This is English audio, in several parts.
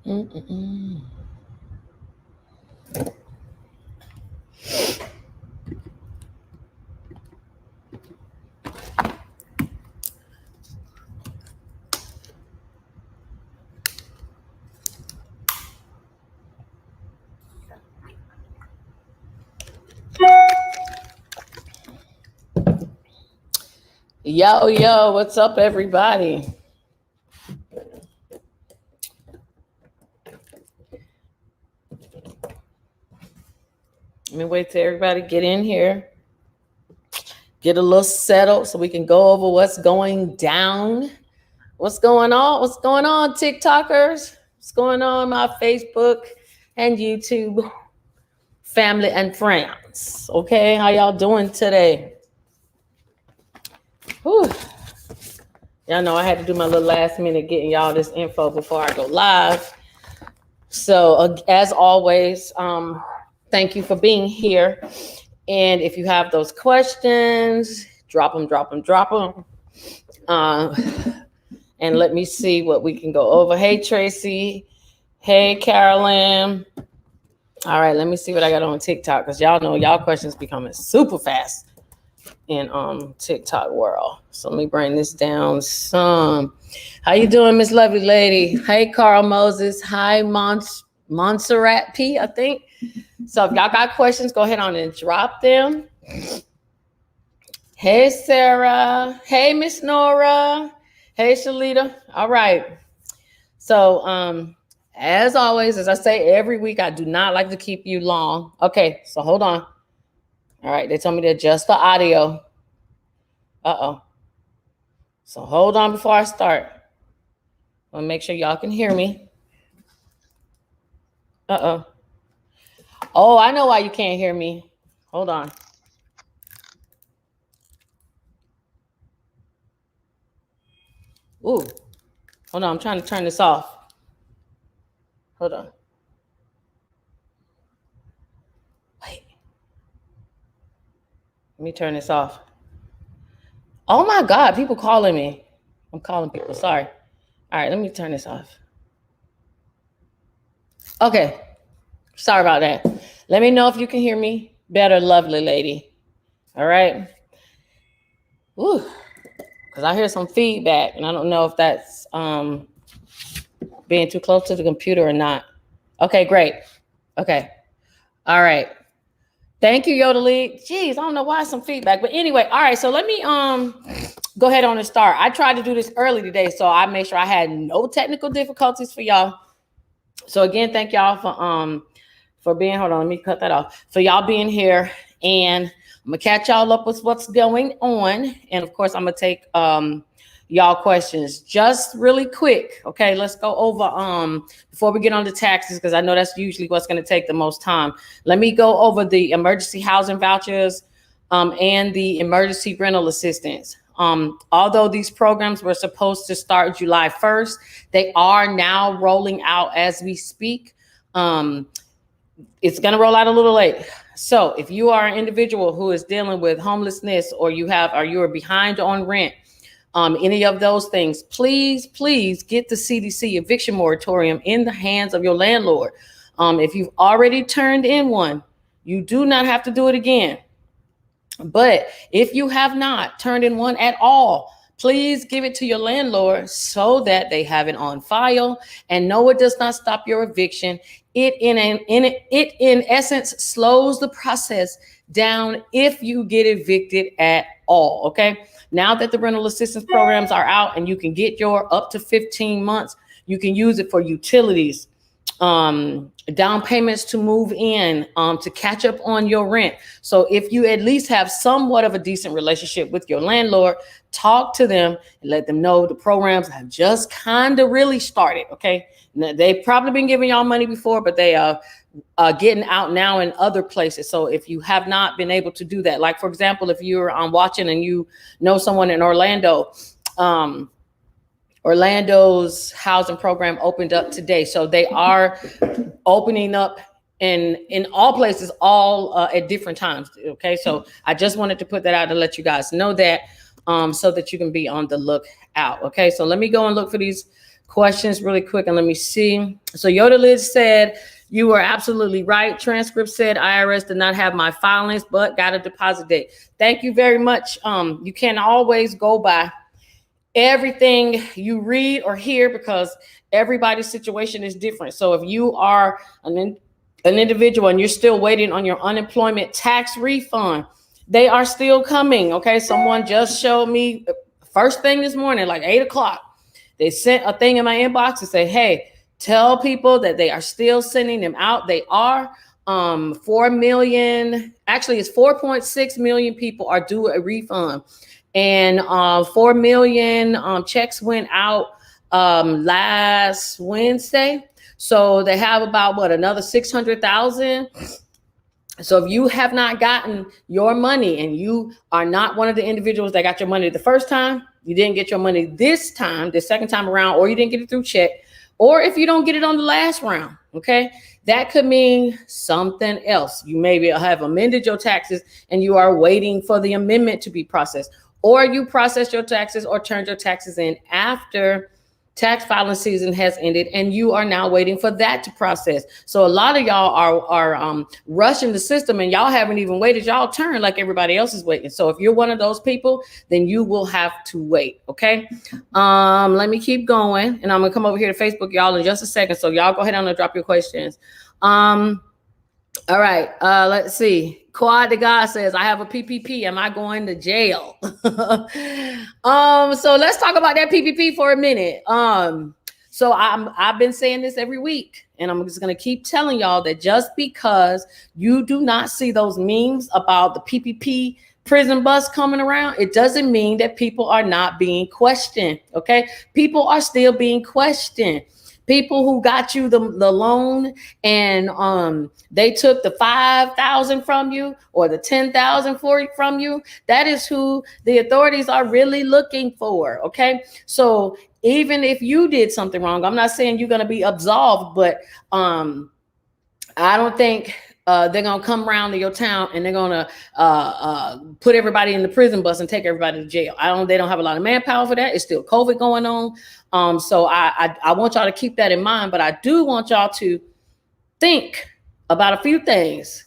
Mm-mm-mm. Yo, yo, what's up, everybody? Let me wait till everybody get in here, get a little settled so we can go over what's going down. What's going on? What's going on, TikTokers? What's going on my Facebook and YouTube family and friends? Okay, how y'all doing today? Whew. Y'all know I had to do my little last minute getting y'all this info before I go live. So as always, thank you for being here. And if you have those questions, drop them. And let me see what we can go over. Hey, Tracy. Hey, Carolyn. All right, let me see what I got on TikTok, because y'all know y'all questions be coming super fast in TikTok world. So let me bring this down some. How you doing, Miss Lovely Lady? Hey, Carl Moses. Hi, Montserrat P, I think. So if y'all got questions, go ahead on and drop them. Hey, Sarah. Hey, Miss Nora. Hey, Shalita. All right. So as always, as I say every week, I do not like to keep you long. Okay, so hold on. All right, they told me to adjust the audio. Uh-oh. So hold on before I start. I want to make sure y'all can hear me. Uh-oh. Oh, I know why you can't hear me. Hold on. Ooh. Hold on, I'm trying to turn this off. Hold on. Wait. Let me turn this off. Oh my God, people calling me. I'm calling people, sorry. All right, let me turn this off. Okay, sorry about that. Let me know if you can hear me better, lovely lady. All right. Ooh, because I hear some feedback, and I don't know if that's being too close to the computer or not. Okay, great. Okay. All right. Thank you, Yoda League. Jeez, I don't know why some feedback, but anyway, all right. So let me go ahead on and start. I tried to do this early today, so I made sure I had no technical difficulties for y'all. So again, thank y'all for being. Hold on, let me cut that off. For y'all being here, and I'm gonna catch y'all up with what's going on, and of course, I'm gonna take y'all questions just really quick. Okay, let's go over before we get on to taxes, because I know that's usually what's going to take the most time. Let me go over the emergency housing vouchers and the emergency rental assistance. Although these programs were supposed to start July 1st, they are now rolling out as we speak. It's going to roll out a little late. So if you are an individual who is dealing with homelessness, or you are behind on rent, any of those things, please get the CDC eviction moratorium in the hands of your landlord. If you've already turned in one, you do not have to do it again. But if you have not turned in one at all, please give it to your landlord so that they have it on file. And no, it does not stop your eviction. It in essence slows the process down if you get evicted at all. Okay. Now that the rental assistance programs are out and you can get your up to 15 months, you can use it for utilities, down payments to move in, to catch up on your rent. So if you at least have somewhat of a decent relationship with your landlord, talk to them and let them know the programs have just kind of really started. Okay. Now, they've probably been giving y'all money before, but they are getting out now in other places. So if you have not been able to do that, like for example, if you're watching and you know someone in Orlando, Orlando's housing program opened up today. So they are opening up in all places, all at different times. Okay. So I just wanted to put that out to let you guys know that, so that you can be on the lookout. Okay. So let me go and look for these questions really quick, and let me see. So Yoda Liz said, you were absolutely right. Transcript said IRS did not have my filings, but got a deposit date. Thank you very much. You can always go by everything you read or hear because everybody's situation is different. So if you are an individual and you're still waiting on your unemployment tax refund, they are still coming. Okay. Someone just showed me first thing this morning, like 8 o'clock, they sent a thing in my inbox to say, hey, tell people that they are still sending them out. They are 4 million, actually it's 4.6 million people are due a refund. And 4 million checks went out last Wednesday. So they have about another 600,000. So if you have not gotten your money and you are not one of the individuals that got your money the first time, you didn't get your money this time, the second time around, or you didn't get it through check, or if you don't get it on the last round, okay, that could mean something else. You maybe have amended your taxes and you are waiting for the amendment to be processed, or you processed your taxes or turned your taxes in after tax filing season has ended and you are now waiting for that to process. So a lot of y'all are rushing the system and y'all haven't even waited y'all turn like everybody else is waiting. So if you're one of those people, then you will have to wait. Okay. Let me keep going and I'm gonna come over here to Facebook, y'all, in just a second. So y'all go ahead and drop your questions. All right, let's see. Quad the God says, I have a PPP. Am I going to jail? So let's talk about that PPP for a minute. So I've been saying this every week, and I'm just going to keep telling y'all that just because you do not see those memes about the PPP prison bus coming around, it doesn't mean that people are not being questioned. Okay, people are still being questioned. People who got you the loan and they took the 5,000 from you or the 10,000 from you, that is who the authorities are really looking for. Okay, so even if you did something wrong, I'm not saying you're going to be absolved, but I don't think they're going to come around to your town and they're going to put everybody in the prison bus and take everybody to jail. They don't have a lot of manpower for that. It's still COVID going on. So I want y'all to keep that in mind, but I do want y'all to think about a few things.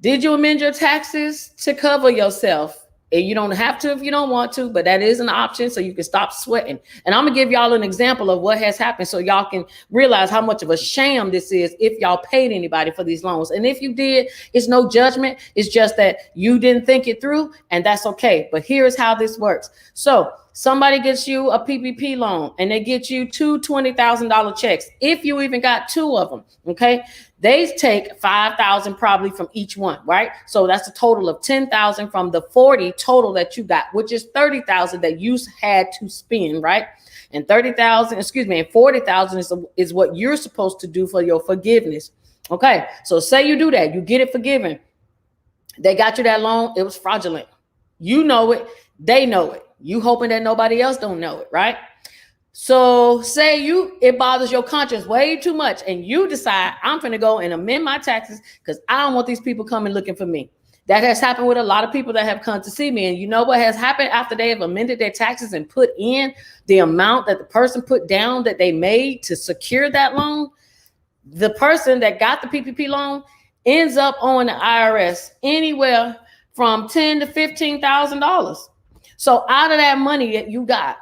Did you amend your taxes to cover yourself? And you don't have to if you don't want to, but that is an option so you can stop sweating. And I'm gonna give y'all an example of what has happened so y'all can realize how much of a sham this is if y'all paid anybody for these loans. And if you did, it's no judgment. It's just that you didn't think it through, and that's okay. But here's how this works. So somebody gets you a PPP loan and they get you two $20,000 checks. If you even got two of them, okay, they take 5,000 probably from each one, right? So that's a total of 10,000 from the 40 total that you got, which is 30,000 that you had to spend, right? And 30,000, and 40,000 is what you're supposed to do for your forgiveness. Okay, so say you do that, you get it forgiven. They got you that loan, it was fraudulent. You know it, they know it. You hoping that nobody else don't know it, right? So say it bothers your conscience way too much and you decide I'm going to go and amend my taxes because I don't want these people coming looking for me. That has happened with a lot of people that have come to see me. And you know what has happened after they have amended their taxes and put in the amount that the person put down that they made to secure that loan? The person that got the PPP loan ends up owing the IRS anywhere from $10,000 to $15,000. So out of that money that you got,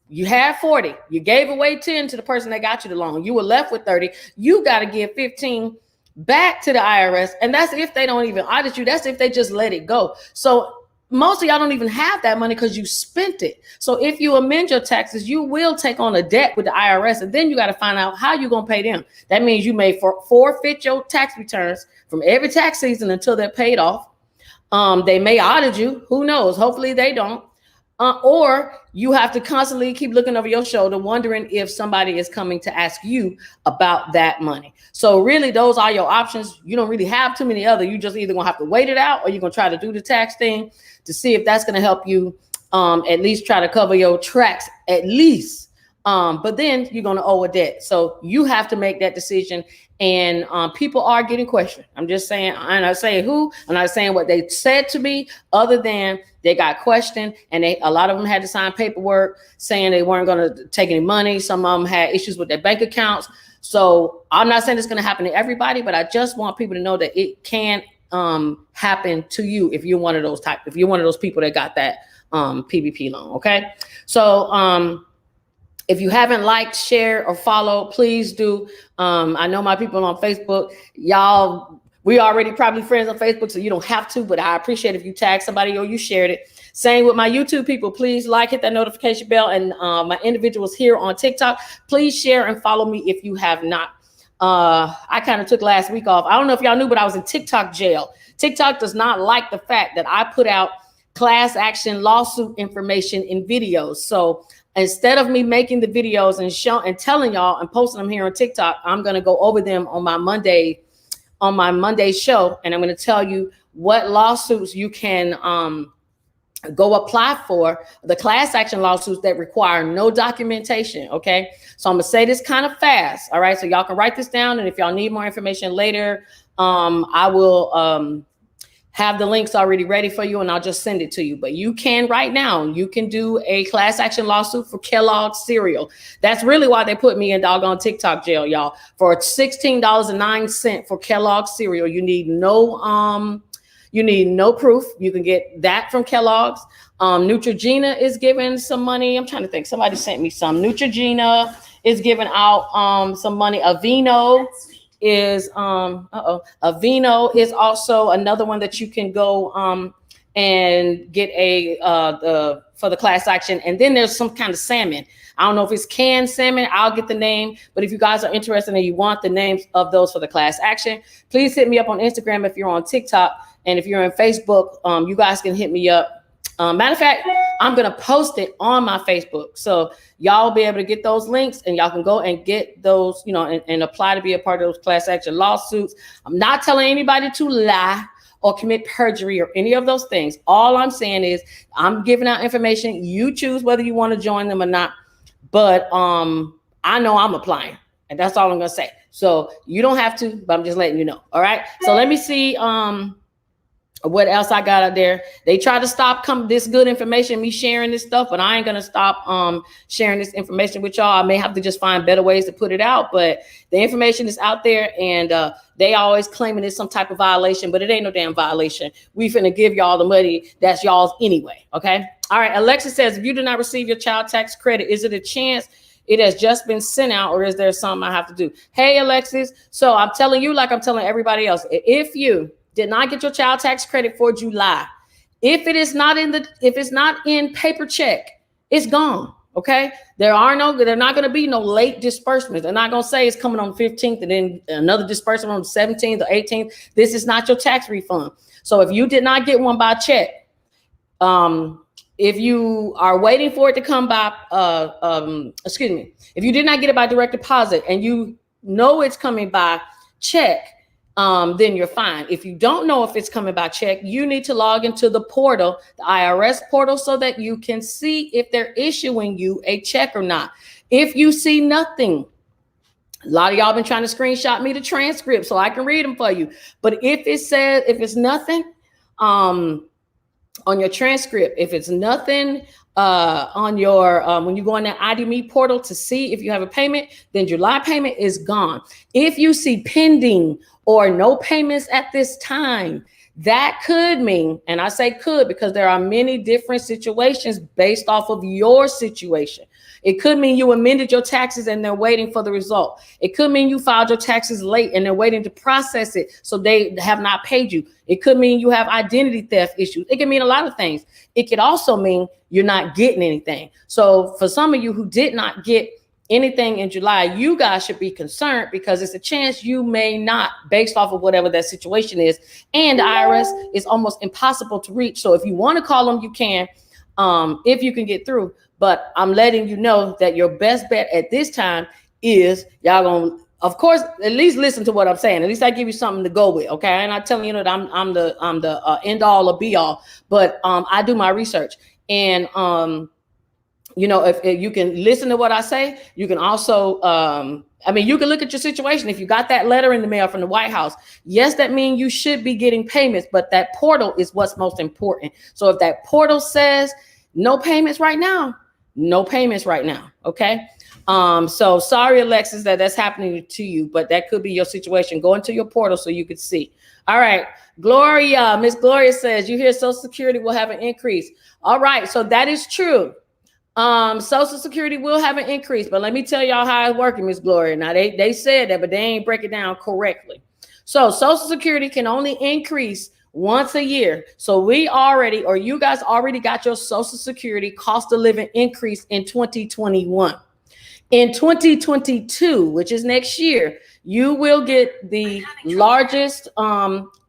you had 40, you gave away 10 to the person that got you the loan. You were left with 30. You got to give 15 back to the IRS. And that's if they don't even audit you. That's if they just let it go. So most of y'all don't even have that money because you spent it. So if you amend your taxes, you will take on a debt with the IRS. And then you got to find out how you're going to pay them. That means you may forfeit your tax returns from every tax season until they're paid off. They may audit you. Who knows? Hopefully they don't. Or you have to constantly keep looking over your shoulder, wondering if somebody is coming to ask you about that money. So really, those are your options. You don't really have too many other. You just either gonna have to wait it out or you're gonna try to do the tax thing to see if that's gonna help you at least try to cover your tracks at least. But then you're gonna owe a debt. So you have to make that decision. And people are getting questioned. I'm just saying, I'm not saying who, I'm not saying what they said to me, other than they got questioned, and a lot of them had to sign paperwork saying they weren't going to take any money. Some of them had issues with their bank accounts. So I'm not saying it's going to happen to everybody, but I just want people to know that it can happen to you if you're one of those people that got that PPP loan. Okay, so if you haven't liked, share, or follow, please do. I know my people on Facebook, y'all, we already probably friends on Facebook, so you don't have to, but I appreciate if you tag somebody or you shared it. Same with my YouTube people. Please like, hit that notification bell. And my individuals here on TikTok, please share and follow me if you have not. I kind of took last week off. I don't know if y'all knew, but I was in TikTok jail. TikTok does not like the fact that I put out class action lawsuit information in videos. So instead of me making the videos and telling y'all and posting them here on TikTok, I'm going to go over them on my Monday show. And I'm going to tell you what lawsuits you can go apply for, the class action lawsuits that require no documentation. Okay. So I'm going to say this kind of fast. All right. So y'all can write this down. And if y'all need more information later, I will have the links already ready for you, and I'll just send it to you. But you can right now, you can do a class action lawsuit for Kellogg's cereal. That's really why they put me in doggone TikTok jail, y'all. For $16.09 for Kellogg's cereal, you need no proof. You can get that from Kellogg's. Neutrogena is giving some money. I'm trying to think. Somebody sent me some. Neutrogena is giving out some money. Aveeno is Aveeno is also another one that you can go and get for the class action. And then there's some kind of salmon. I don't know if it's canned salmon. I'll get the name. But if you guys are interested and you want the names of those for the class action, please hit me up on Instagram if you're on TikTok. And if you're on Facebook, you guys can hit me up. Matter of fact, I'm going to post it on my Facebook. So y'all will be able to get those links, and y'all can go and get those, and apply to be a part of those class action lawsuits. I'm not telling anybody to lie or commit perjury or any of those things. All I'm saying is I'm giving out information. You choose whether you want to join them or not. But I know I'm applying, and that's all I'm going to say. So you don't have to, but I'm just letting you know. All right. So let me see. What else I got out there? They try to stop this good information, me sharing this stuff, but I ain't gonna stop sharing this information with y'all. I may have to just find better ways to put it out, but the information is out there, and they always claiming it's some type of violation, but it ain't no damn violation. We finna give y'all the money that's y'all's anyway. Okay. All right. Alexa says, if you do not receive your child tax credit, is it a chance it has just been sent out, or is there something I have to do? Hey, Alexis. So I'm telling you, like I'm telling everybody else, if you did not get your child tax credit for July, if it's not in paper check, it's gone. Okay. They're not going to be no late disbursements. They're not going to say it's coming on the 15th and then another disbursement on the 17th or 18th. This is not your tax refund. So if you did not get one by check, if you are waiting for it to come by, if you did not get it by direct deposit and you know it's coming by check, then you're fine. If you don't know if it's coming by check, you need to log into the portal, the IRS portal, so that you can see if they're issuing you a check or not. If you see nothing, a lot of y'all been trying to screenshot me the transcript so I can read them for you. But if it's nothing on your transcript, if it's nothing on your when you go on that ID.me portal to see if you have a payment, then July payment is gone. If you see pending or no payments at this time, that could mean, and I say could because there are many different situations based off of your situation. It could mean you amended your taxes and they're waiting for the result. It could mean you filed your taxes late and they're waiting to process it, so they have not paid you. It could mean you have identity theft issues. It can mean a lot of things. It could also mean you're not getting anything. So for some of you who did not get anything in July, you guys should be concerned because it's a chance you may not, based off of whatever that situation is. And the IRS is almost impossible to reach. So if you want to call them, you can, if you can get through. But I'm letting you know that your best bet at this time is y'all gonna, of course, at least listen to what I'm saying. At least I give you something to go with. Okay. I'm not telling you that I'm the end all or be all, but I do my research. And you know, if you can listen to what I say, you can also, I mean, you can look at your situation. If you got that letter in the mail from the White House, yes, that means you should be getting payments, but that portal is what's most important. So if that portal says no payments right now, no payments right now. Okay. So sorry, Alexis, that's happening to you, but that could be your situation. Go into your portal so you could see. All right. Gloria, Miss Gloria says, you hear Social Security will have an increase. All right. So that is true. Social Security will have an increase, but let me tell y'all how it's working, Miss Gloria. Now they said that, but they ain't break it down correctly. So Social Security can only increase once a year. So we already, or you guys already got your Social Security cost of living increase in 2021. In 2022, which is next year, you will get the largest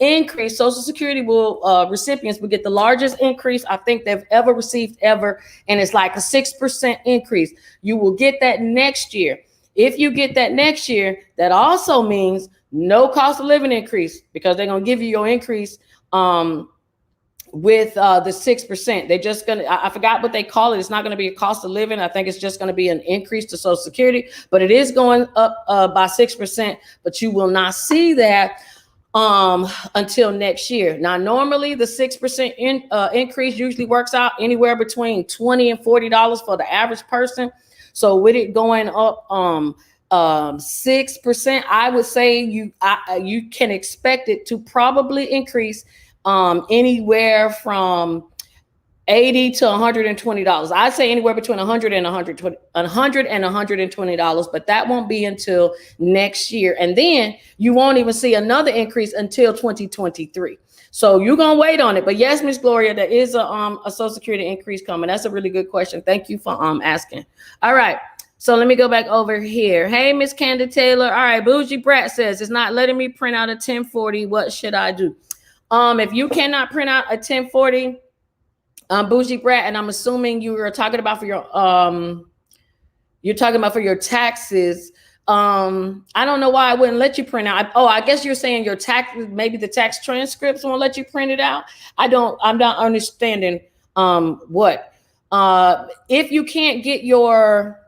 increase. Social Security will recipients will get the largest increase I think they've ever received ever, and it's like a 6% increase. You will get that next year. If you get that next year, that also means no cost of living increase, because they're gonna give you your increase with the 6%. They're just gonna, I forgot what they call it. It's not gonna be a cost of living. I think it's just gonna be an increase to Social Security, but it is going up by 6%, but you will not see that until next year. Now, normally the 6% increase usually works out anywhere between $20 and $40 for the average person. So with it going up 6%, I would say you can expect it to probably increase anywhere from $80 to $120. I'd say anywhere between $100 and $120, but that won't be until next year. And then you won't even see another increase until 2023. So you're gonna wait on it. But yes, Miss Gloria, there is a Social Security increase coming. That's a really good question. Thank you for asking. All right. So let me go back over here. Hey, Miss Candid Taylor. All right, Bougie Brat says it's not letting me print out a 1040. What should I do? If you cannot print out a 1040, Bougie Brat, and I'm assuming you are talking about for your you're talking about for your taxes. I don't know why I wouldn't let you print out. I guess you're saying your tax, maybe the tax transcripts won't let you print it out. I'm not understanding what. If you can't get your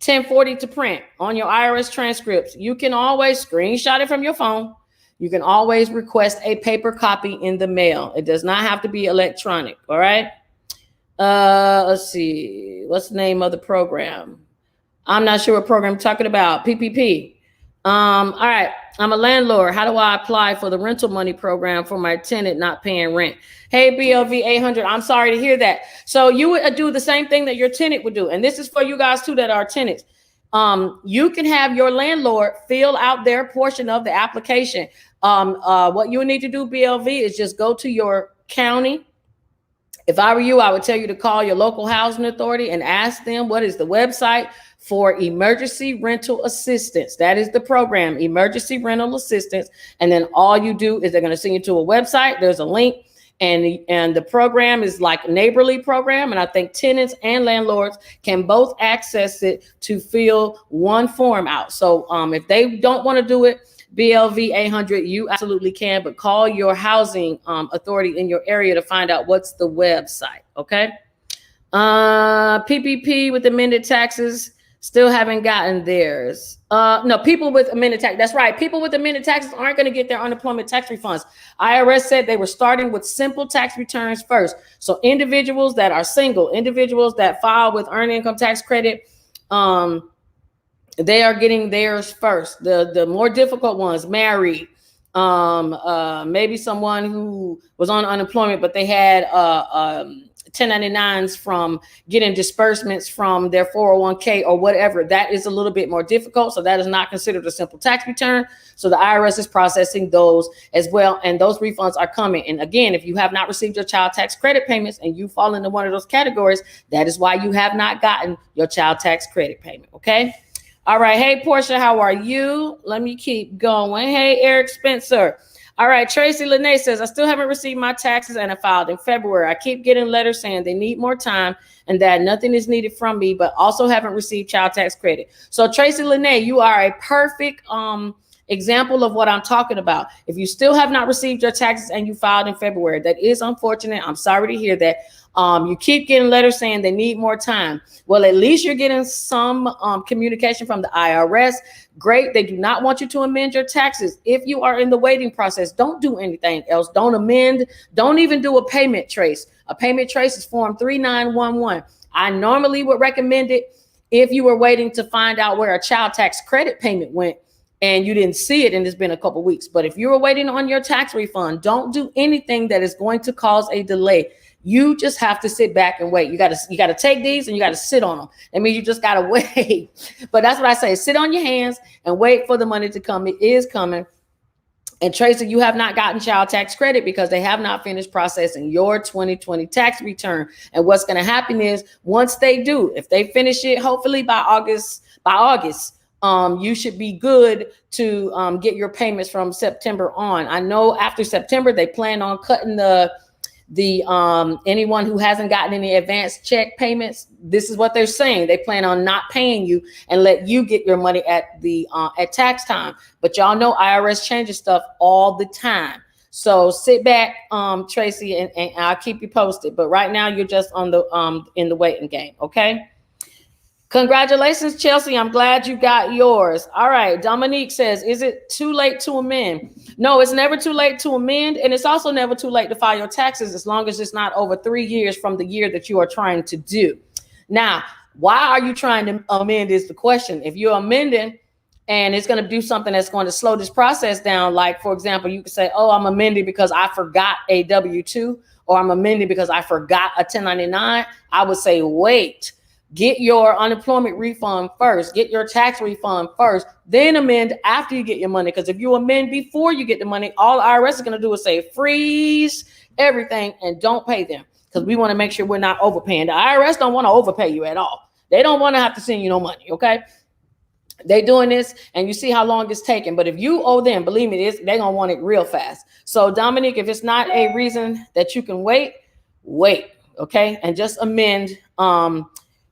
1040 to print on your IRS transcripts, you can always screenshot it from your phone. You can always request a paper copy in the mail. It does not have to be electronic. All right. Let's see. What's the name of the program? I'm not sure what program I'm talking about. PPP. All right. I'm a landlord. How do I apply for the rental money program for my tenant not paying rent? Hey, BLV 800. I'm sorry to hear that. So you would do the same thing that your tenant would do. And this is for you guys too that are tenants. You can have your landlord fill out their portion of the application. What you need to do, BLV, is just go to your county. If I were you, I would tell you to call your local housing authority and ask them what is the website for emergency rental assistance. That is the program, emergency rental assistance. And then all you do is they're going to send you to a website. There's a link, and the program is like a neighborly program. And I think tenants and landlords can both access it to fill one form out. So if they don't want to do it, BLV 800, you absolutely can, but call your housing authority in your area to find out what's the website. Okay. PPP with amended taxes, still haven't gotten theirs. No, people with amended tax. That's right. People with amended taxes aren't going to get their unemployment tax refunds. IRS said they were starting with simple tax returns first. So individuals that are single, individuals that file with earned income tax credit, they are getting theirs first. The more difficult ones, married, maybe someone who was on unemployment, but they had 1099s from getting disbursements from their 401k or whatever. That is a little bit more difficult. So that is not considered a simple tax return. So the IRS is processing those as well. And those refunds are coming. And again, if you have not received your child tax credit payments and you fall into one of those categories, that is why you have not gotten your child tax credit payment. Okay. All right. Hey, Portia, how are you? Let me keep going. Hey, Eric Spencer. All right. Tracy Lene says, I still haven't received my taxes and I filed in February. I keep getting letters saying they need more time and that nothing is needed from me, but also haven't received child tax credit. So Tracy Lene, you are a perfect example of what I'm talking about. If you still have not received your taxes and you filed in February, that is unfortunate. I'm sorry to hear that. You keep getting letters saying they need more time. Well, at least you're getting some communication from the IRS. Great. They do not want you to amend your taxes. If you are in the waiting process, don't do anything else. Don't amend. Don't even do a payment trace. A payment trace is Form 3911. I normally would recommend it if you were waiting to find out where a child tax credit payment went and you didn't see it and it's been a couple weeks. But if you're waiting on your tax refund, don't do anything that is going to cause a delay. You just have to sit back and wait. You gotta take these and you gotta sit on them. That means you just gotta wait. But that's what I say. Sit on your hands and wait for the money to come. It is coming. And Tracy, you have not gotten child tax credit because they have not finished processing your 2020 tax return. And what's going to happen is once they do, if they finish it, hopefully by August, you should be good to get your payments from September on. I know after September, they plan on cutting the anyone who hasn't gotten any advanced check payments. This is what they're saying. They plan on not paying you and let you get your money at tax time. But y'all know IRS changes stuff all the time. So sit back, Tracy, and I'll keep you posted. But right now you're just on the in the waiting game. Okay. Congratulations, Chelsea. I'm glad you got yours. All right. Dominique says, is it too late to amend? No, it's never too late to amend. And it's also never too late to file your taxes as long as it's not over 3 years from the year that you are trying to do. Now, why are you trying to amend is the question. If you're amending and it's going to do something that's going to slow this process down, like, for example, you could say, oh, I'm amending because I forgot a W-2, or I'm amending because I forgot a 1099. I would say, wait. Get your unemployment refund first. Get your tax refund first. Then amend after you get your money. Because if you amend before you get the money, all the IRS is going to do is say freeze everything and don't pay them. Because we want to make sure we're not overpaying. The IRS don't want to overpay you at all. They don't want to have to send you no money. Okay. They doing this and you see how long it's taking. But if you owe them, believe me, they're going to want it real fast. So Dominique, if it's not a reason that you can wait. Okay. And just amend,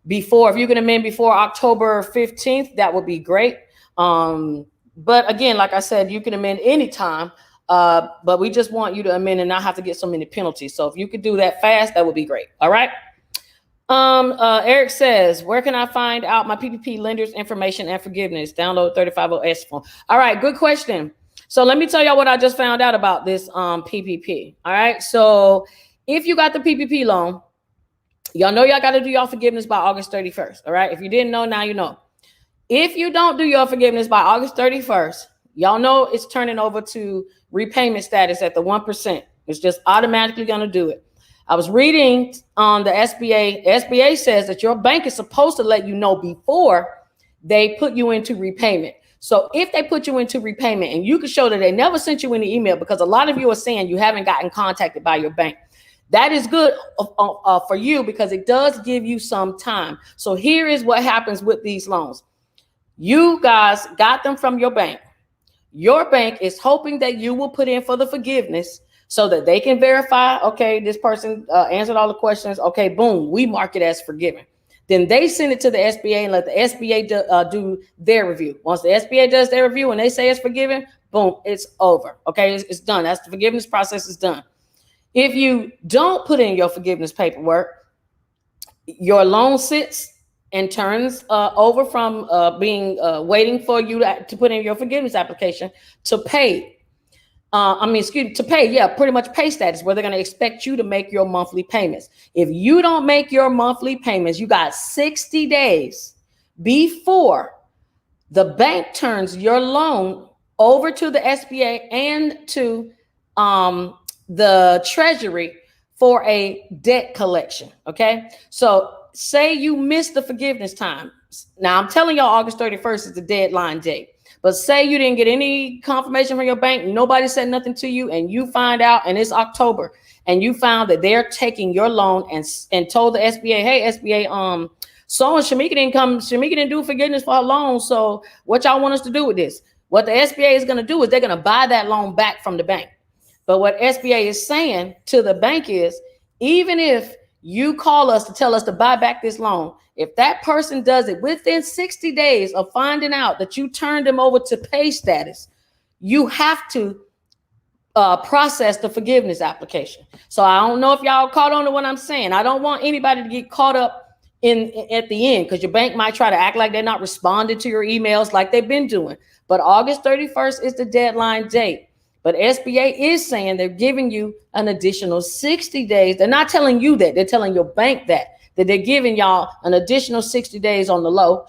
if you can amend before October 15th, that would be great. But again, like I said, you can amend anytime, but we just want you to amend and not have to get so many penalties. So if you could do that fast, that would be great. All right. Eric says, where can I find out my PPP lenders information and forgiveness? Download 350S form. All right. Good question. So let me tell y'all what I just found out about this PPP. All right. So if you got the PPP loan, y'all know y'all got to do your forgiveness by August 31st. All right. If you didn't know, now you know. If you don't do your forgiveness by August 31st, y'all know it's turning over to repayment status at the 1%. It's just automatically going to do it. I was reading on the SBA. The SBA says that your bank is supposed to let you know before they put you into repayment. So if they put you into repayment and you can show that they never sent you any email, because a lot of you are saying you haven't gotten contacted by your bank. That is good for you because it does give you some time. So here is what happens with these loans. You guys got them from your bank. Your bank is hoping that you will put in for the forgiveness so that they can verify, okay, this person answered all the questions. Okay, boom, we mark it as forgiven. Then they send it to the SBA and let the SBA do their review. Once the SBA does their review and they say it's forgiven, boom, it's over. Okay, it's done. That's the forgiveness process is done. If you don't put in your forgiveness paperwork, your loan sits and turns over from being waiting for you to put in your forgiveness application to pay. To pay, pretty much pay status, where they're going to expect you to make your monthly payments. If you don't make your monthly payments, you got 60 days before the bank turns your loan over to the SBA and to the Treasury for a debt collection. Okay. So say you missed the forgiveness time. Now I'm telling y'all August 31st is the deadline date, but say you didn't get any confirmation from your bank. Nobody said nothing to you and you find out and it's October and you found that they're taking your loan and told the SBA, hey, SBA, so and Shamika didn't do forgiveness for her loan. So what y'all want us to do with this? What the SBA is going to do is they're going to buy that loan back from the bank. But what SBA is saying to the bank is, even if you call us to tell us to buy back this loan, if that person does it within 60 days of finding out that you turned them over to pay status, you have to process the forgiveness application. So I don't know if y'all caught on to what I'm saying. I don't want anybody to get caught up in at the end, because your bank might try to act like they're not responding to your emails like they've been doing. But August 31st is the deadline date. But SBA is saying they're giving you an additional 60 days. They're not telling you that. They're telling your bank that they're giving y'all an additional 60 days on the low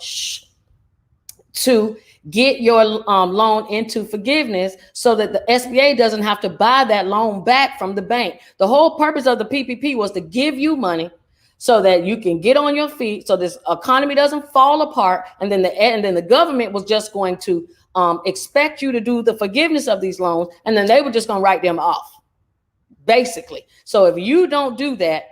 to get your loan into forgiveness, so that the SBA doesn't have to buy that loan back from the bank. The whole purpose of the PPP was to give you money so that you can get on your feet, so this economy doesn't fall apart, and then the government was just going to expect you to do the forgiveness of these loans, and then they were just going to write them off, basically. So if you don't do that,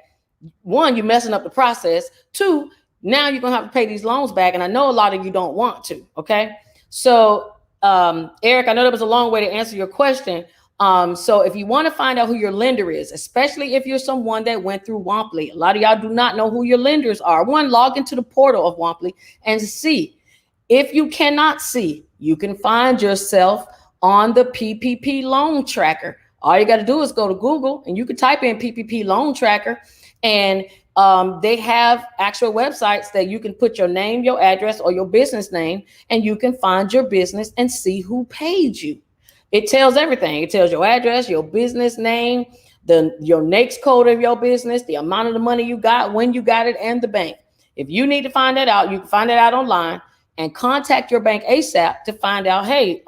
one, you're messing up the process. Two, now you're going to have to pay these loans back, and I know a lot of you don't want to, okay? So, Eric, I know that was a long way to answer your question. So if you want to find out who your lender is, especially if you're someone that went through Womply, a lot of y'all do not know who your lenders are. One, log into the portal of Womply and see. If you cannot see, you can find yourself on the PPP loan tracker. All you got to do is go to Google and you can type in PPP loan tracker, and they have actual websites that you can put your name, your address, or your business name, and you can find your business and see who paid you. It tells everything. It tells your address, your business name, your NAICS code of your business, the amount of the money you got, when you got it, and the bank. If you need to find that out, you can find that out online and contact your bank ASAP to find out, hey,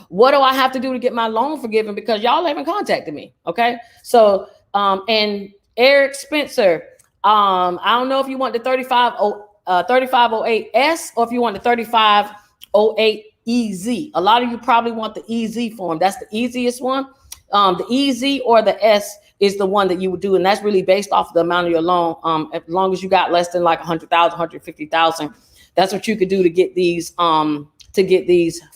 what do I have to do to get my loan forgiven? Because y'all haven't contacted me. Okay. So, and Eric Spencer, I don't know if you want the 3508S or if you want the 3508EZ. A lot of you probably want the EZ form. That's the easiest one. The EZ or the S is the one that you would do, and that's really based off the amount of your loan. As long as you got less than like 100,000, 150,000, that's what you could do to get these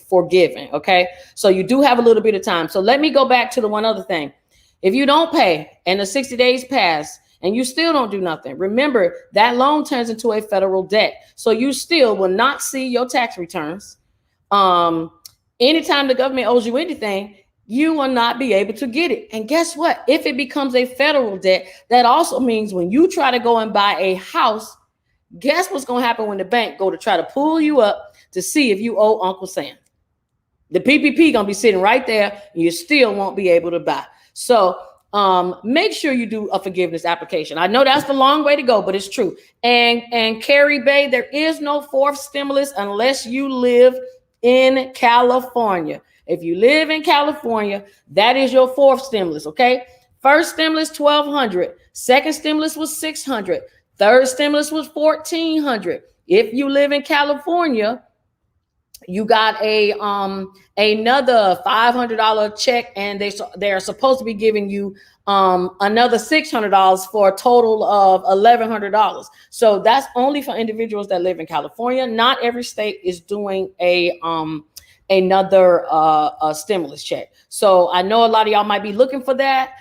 forgiven. Okay, so you do have a little bit of time. So let me go back to the one other thing. If you don't pay and the 60 days pass and you still don't do nothing, remember that loan turns into a federal debt. So you still will not see your tax returns. Anytime the government owes you anything, you will not be able to get it. And guess what? If it becomes a federal debt, that also means when you try to go and buy a house, guess what's going to happen when the bank go to try to pull you up to see if you owe Uncle Sam? The PPP going to be sitting right there, and you still won't be able to buy. So make sure you do a forgiveness application. I know that's the long way to go, but it's true. And Carrie Bay, there is no fourth stimulus unless you live in California. If you live in California, that is your fourth stimulus, okay? First stimulus, $1,200. Second stimulus was $600. Third stimulus was $1,400. If you live in California, you got another $500 check, and they're supposed to be giving you another $600 for a total of $1,100. So that's only for individuals that live in California. Not every state is doing another stimulus check. So I know a lot of y'all might be looking for that.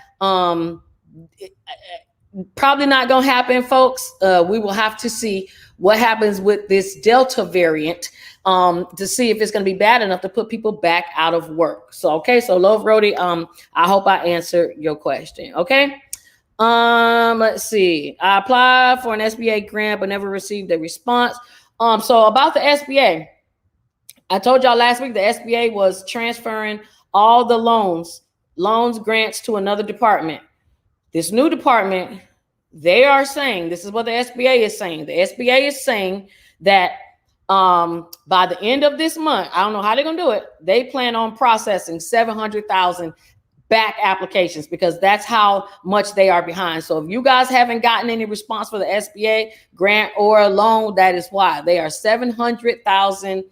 Probably not gonna happen, folks. We will have to see what happens with this Delta variant to see if it's going to be bad enough to put people back out of work. So, okay. So Love Rody, I hope I answered your question. Okay. Let's see. I applied for an SBA grant, but never received a response. So about the SBA, I told y'all last week, the SBA was transferring all the loans grants to another department. This new department, they are saying, this is what the SBA is saying. The SBA is saying that by the end of this month, I don't know how they're going to do it. They plan on processing 700,000 back applications because that's how much they are behind. So if you guys haven't gotten any response for the SBA grant or a loan, that is why. They are 700,000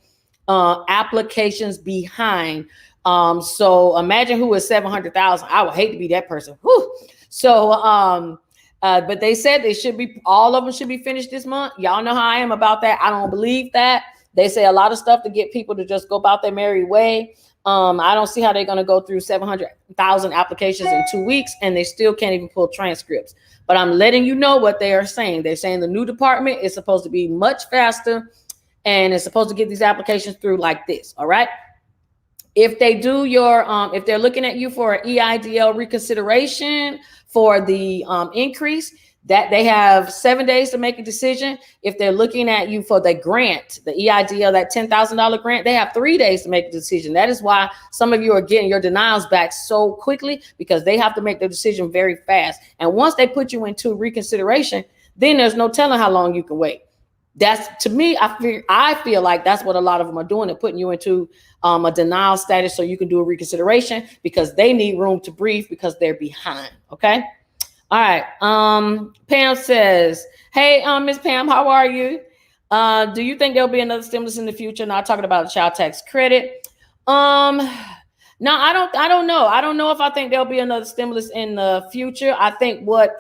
applications behind. So imagine who is 700,000. I would hate to be that person. Whew. So, but they said they should be, all of them should be finished this month. Y'all know how I am about that. I don't believe that. They say a lot of stuff to get people to just go about their merry way. I don't see how they're going to go through 700,000 applications in 2 weeks and they still can't even pull transcripts. But I'm letting you know what they are saying. They're saying the new department is supposed to be much faster and it's supposed to get these applications through like this. All right. If they do your, if they're looking at you for an EIDL reconsideration for the increase, that they have 7 days to make a decision. If they're looking at you for the grant, the EIDL, that $10,000 grant, they have 3 days to make a decision. That is why some of you are getting your denials back so quickly, because they have to make their decision very fast. And once they put you into reconsideration, then there's no telling how long you can wait. That's, to me, I feel like that's what a lot of them are doing. They're putting you into a denial status so you can do a reconsideration, because they need room to breathe because they're behind. Okay. All right. Pam says, hey, Miss Pam, how are you? Do you think there'll be another stimulus in the future? Not talking about the child tax credit. No, I don't know. I don't know if I think there'll be another stimulus in the future. I think what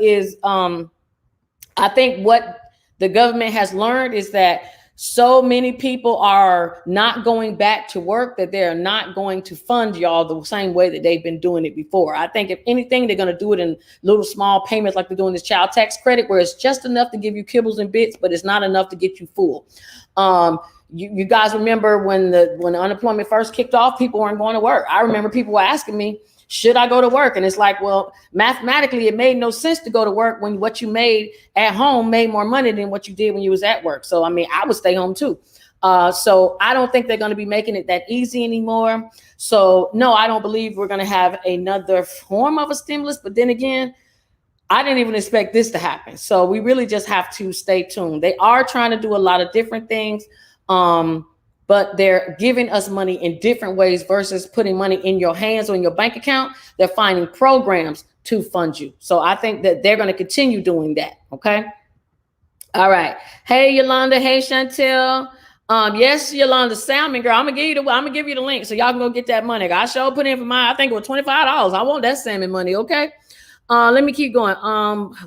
the government has learned is that so many people are not going back to work that they're not going to fund y'all the same way that they've been doing it before. I think if anything, they're going to do it in little small payments like they're doing this child tax credit, where it's just enough to give you kibbles and bits, but it's not enough to get you full. You guys remember when the unemployment first kicked off, people weren't going to work. I remember people were asking me, should I go to work? And it's like, well, mathematically, it made no sense to go to work when what you made at home made more money than what you did when you was at work. So, I mean, I would stay home too. So I don't think they're going to be making it that easy anymore. So no, I don't believe we're going to have another form of a stimulus. But then again, I didn't even expect this to happen. So we really just have to stay tuned. They are trying to do a lot of different things. But they're giving us money in different ways versus putting money in your hands or in your bank account. They're finding programs to fund you. So I think that they're going to continue doing that. Okay. All right. Hey, Yolanda. Hey, Chantel. Yes, Yolanda, Salmon girl. I'm gonna give you the link so y'all can go get that money. I sure put in for mine. I think it was $25. I want that salmon money. Okay. Let me keep going.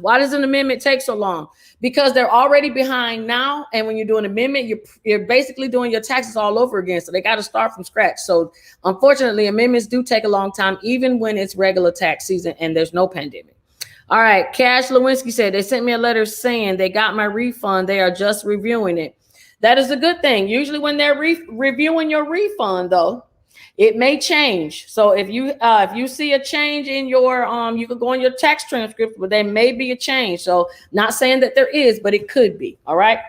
Why does an amendment take so long? Because they're already behind now. And when you do an amendment, you're basically doing your taxes all over again. So they got to start from scratch. So unfortunately, amendments do take a long time, even when it's regular tax season and there's no pandemic. All right. Cash Lewinsky said they sent me a letter saying they got my refund. They are just reviewing it. That is a good thing. Usually when they're reviewing your refund, though, it may change. So if you see a change in your, you could go on your tax transcript, but there may be a change. So not saying that there is, but it could be. All right.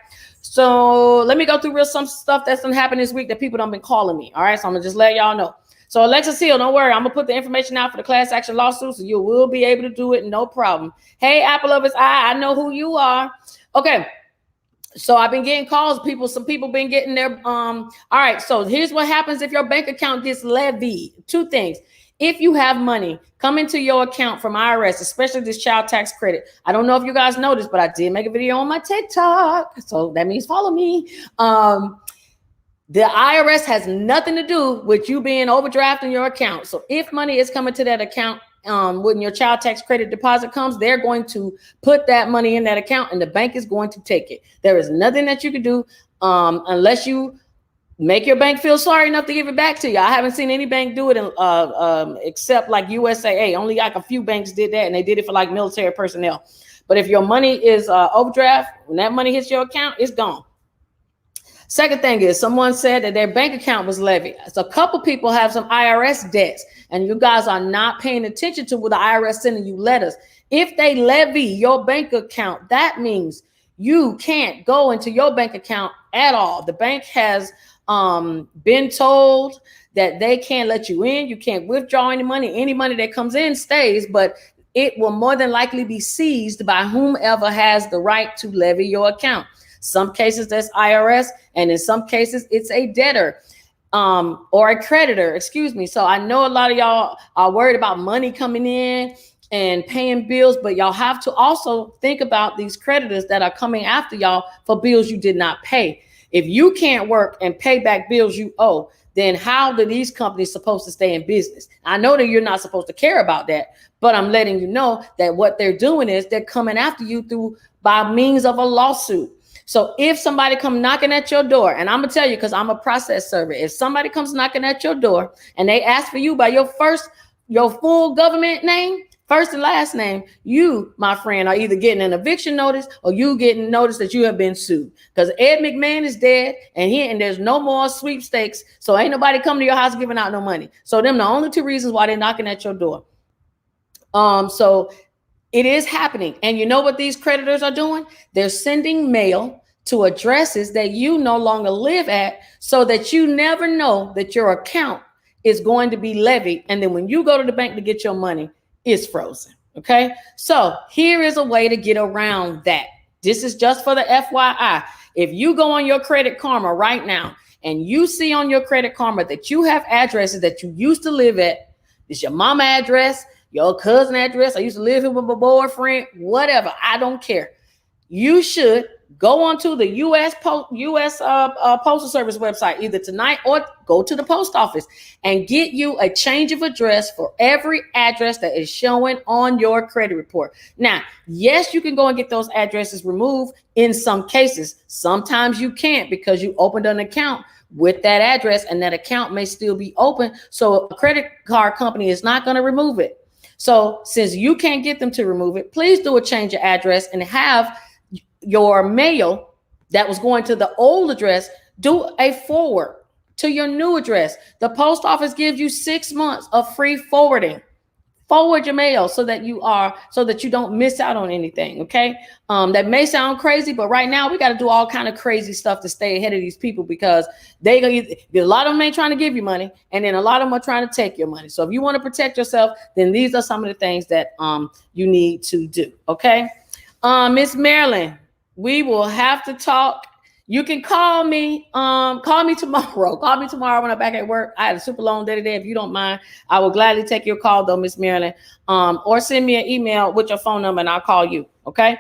So let me go through some stuff that's been happening this week that people don't been calling me. All right. So I'm gonna just let y'all know. So Alexis Hill, don't worry. I'm gonna put the information out for the class action lawsuit, so you will be able to do it. No problem. Hey, Apple of his eye, I know who you are. Okay. So I've been getting calls. Some people been getting their, all right. So here's what happens if your bank account gets levied. Two things. If you have money come into your account from IRS, especially this child tax credit. I don't know if you guys noticed, but I did make a video on my TikTok. So that means follow me. The IRS has nothing to do with you being overdrafting your account. So if money is coming to that account, when your child tax credit deposit comes, they're going to put that money in that account and the bank is going to take it. There is nothing that you can do unless you make your bank feel sorry enough to give it back to you. I haven't seen any bank do it except like USAA. Only like a few banks did that, and they did it for like military personnel. But if your money is overdraft, when that money hits your account, it's gone. Second thing is someone said that their bank account was levied. So a couple people have some IRS debts and you guys are not paying attention to what the IRS sending you letters. If they levy your bank account, that means you can't go into your bank account at all. The bank has been told that they can't let you in. You can't withdraw any money. Any money that comes in stays, but it will more than likely be seized by whomever has the right to levy your account. Some cases that's IRS, and in some cases it's a debtor or a creditor, excuse me. So I know a lot of y'all are worried about money coming in and paying bills, but y'all have to also think about these creditors that are coming after y'all for bills you did not pay. If you can't work and pay back bills you owe, then how are these companies supposed to stay in business? I know that you're not supposed to care about that, but I'm letting you know that what they're doing is they're coming after you by means of a lawsuit. So if somebody come knocking at your door, and I'm gonna tell you, because I'm a process server, if somebody comes knocking at your door and they ask for you by your full government name, first and last name, you, my friend, are either getting an eviction notice or you getting notice that you have been sued. Because Ed McMahon is dead and there's no more sweepstakes. So ain't nobody coming to your house giving out no money. So them the only two reasons why they're knocking at your door. So it is happening. And you know what these creditors are doing? They're sending mail to addresses that you no longer live at so that you never know that your account is going to be levied. And then when you go to the bank to get your money, it's frozen. Okay. So here is a way to get around that. This is just for the FYI. If you go on your Credit Karma right now and you see on your Credit Karma that you have addresses that you used to live at, it's your mama address, your cousin address, I used to live here with my boyfriend, whatever, I don't care. You should go onto the U.S. Postal Service website either tonight or go to the post office and get you a change of address for every address that is showing on your credit report. Now, yes, you can go and get those addresses removed in some cases. Sometimes you can't because you opened an account with that address and that account may still be open. So a credit card company is not going to remove it. So since you can't get them to remove it, please do a change of address and have your mail that was going to the old address, do a forward to your new address. The post office gives you 6 months of free forwarding. Forward your mail so that you don't miss out on anything. Okay. That may sound crazy, but right now we got to do all kind of crazy stuff to stay ahead of these people because a lot of them ain't trying to give you money. And then a lot of them are trying to take your money. So if you want to protect yourself, then these are some of the things that you need to do. Okay. Miss Marilyn, we will have to talk. You can call me tomorrow. Call me tomorrow when I'm back at work. I had a super long day today. If you don't mind, I will gladly take your call though, Miss Marilyn. Or send me an email with your phone number and I'll call you. Okay.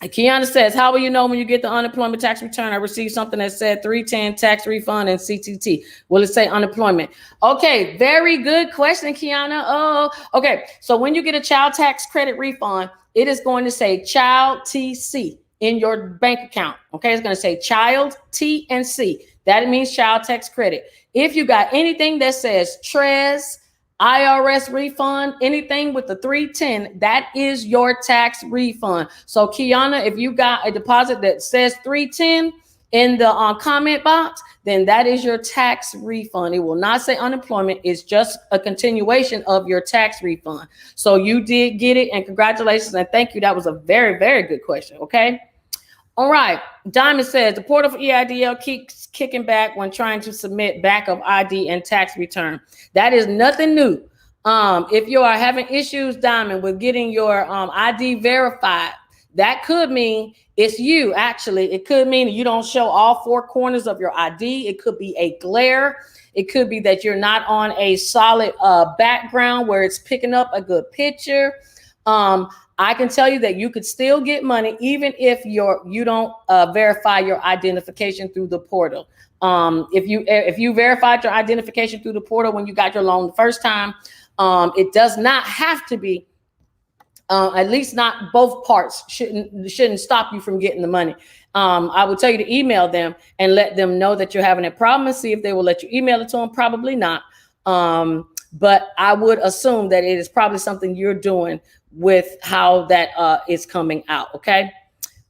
Kiana says, how will you know when you get the unemployment tax return? I received something that said 310 tax refund and CTT. Will it say unemployment? Okay, very good question, Kiana. Oh, okay. So when you get a child tax credit refund, it is going to say child TC in your bank account. Okay, it's going to say child T and C. That means child tax credit. If you got anything that says TRES, IRS refund, anything with the 310, that is your tax refund. So Kiana, if you got a deposit that says 310 in the comment box, then that is your tax refund. It will not say unemployment. It's just a continuation of your tax refund. So you did get it and congratulations and thank you. That was a very, very good question. Okay. All right. Diamond says the portal for EIDL keeps kicking back when trying to submit backup ID and tax return. That is nothing new. If you are having issues, Diamond, with getting your ID verified, that could mean it's you. Actually, it could mean you don't show all four corners of your ID. It could be a glare. It could be that you're not on a solid background where it's picking up a good picture. I can tell you that you could still get money even if you don't verify your identification through the portal. If you verified your identification through the portal when you got your loan the first time, it does not have to be. At least not both parts shouldn't stop you from getting the money. I would tell you to email them and let them know that you're having a problem and see if they will let you email it to them. Probably not. But I would assume that it is probably something you're doing with how that is coming out. Okay.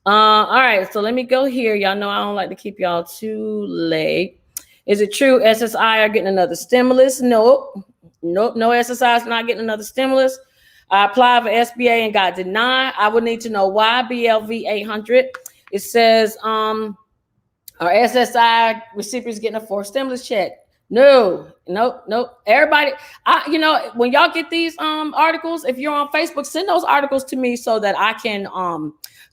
All right. So let me go here. Y'all know I don't like to keep y'all too late. Is it true SSI are getting another stimulus? Nope. No SSI is not getting another stimulus. I applied for SBA and got denied. I would need to know why. BLV 800. It says our SSI recipients getting a fourth stimulus check. No. Everybody, when y'all get these articles, if you're on Facebook, send those articles to me so that I can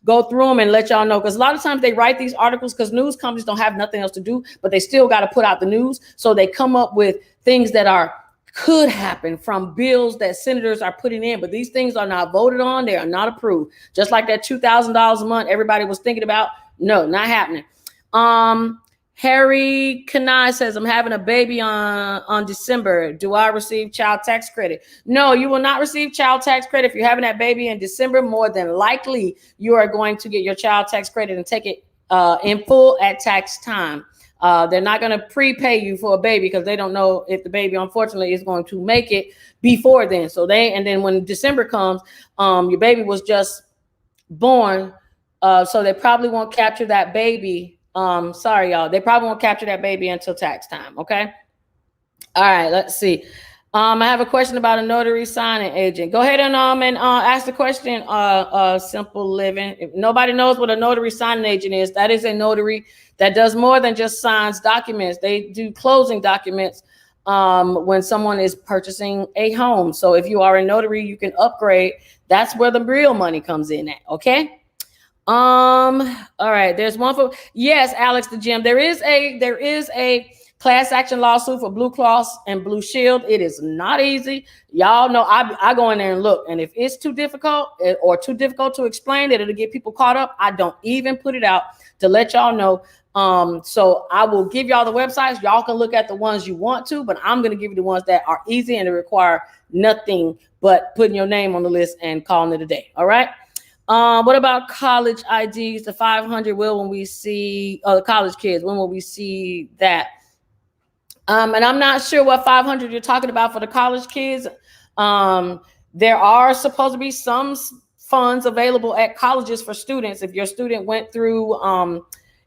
go through them and let y'all know. Because a lot of times they write these articles because news companies don't have nothing else to do, but they still got to put out the news. So they come up with things that could happen from bills that senators are putting in, but these things are not voted on. They are not approved. Just like that $2,000 a month everybody was thinking about. No, not happening. Harry Kanai says, I'm having a baby on December. Do I receive child tax credit? No, you will not receive child tax credit. If you're having that baby in December, more than likely you are going to get your child tax credit and take it in full at tax time. They're not going to prepay you for a baby because they don't know if the baby, unfortunately, is going to make it before then. And then when December comes, your baby was just born. So they probably won't capture that baby. Sorry, y'all. They probably won't capture that baby until tax time. Okay. All right. Let's see. I have a question about a notary signing agent. Go ahead and ask the question. Simple Living. If nobody knows what a notary signing agent is, that is a notary that does more than just signs documents. They do closing documents when someone is purchasing a home. So if you are a notary, you can upgrade. That's where the real money comes in at. Okay. All right. There's one for, yes, Alex the Gym. There is a class action lawsuit for Blue Cross and Blue Shield. It is not easy. Y'all know I go in there and look, and if it's too difficult or too difficult to explain that it'll get people caught up, I don't even put it out to let y'all know. So I will give y'all the websites. Y'all can look at the ones you want to, but I'm going to give you the ones that are easy and they require nothing but putting your name on the list and calling it a day. All right. What about college IDs? The 500 when we see the college kids? When will we see that? And I'm not sure what 500 you're talking about for the college kids. There are supposed to be some funds available at colleges for students. If your student went through,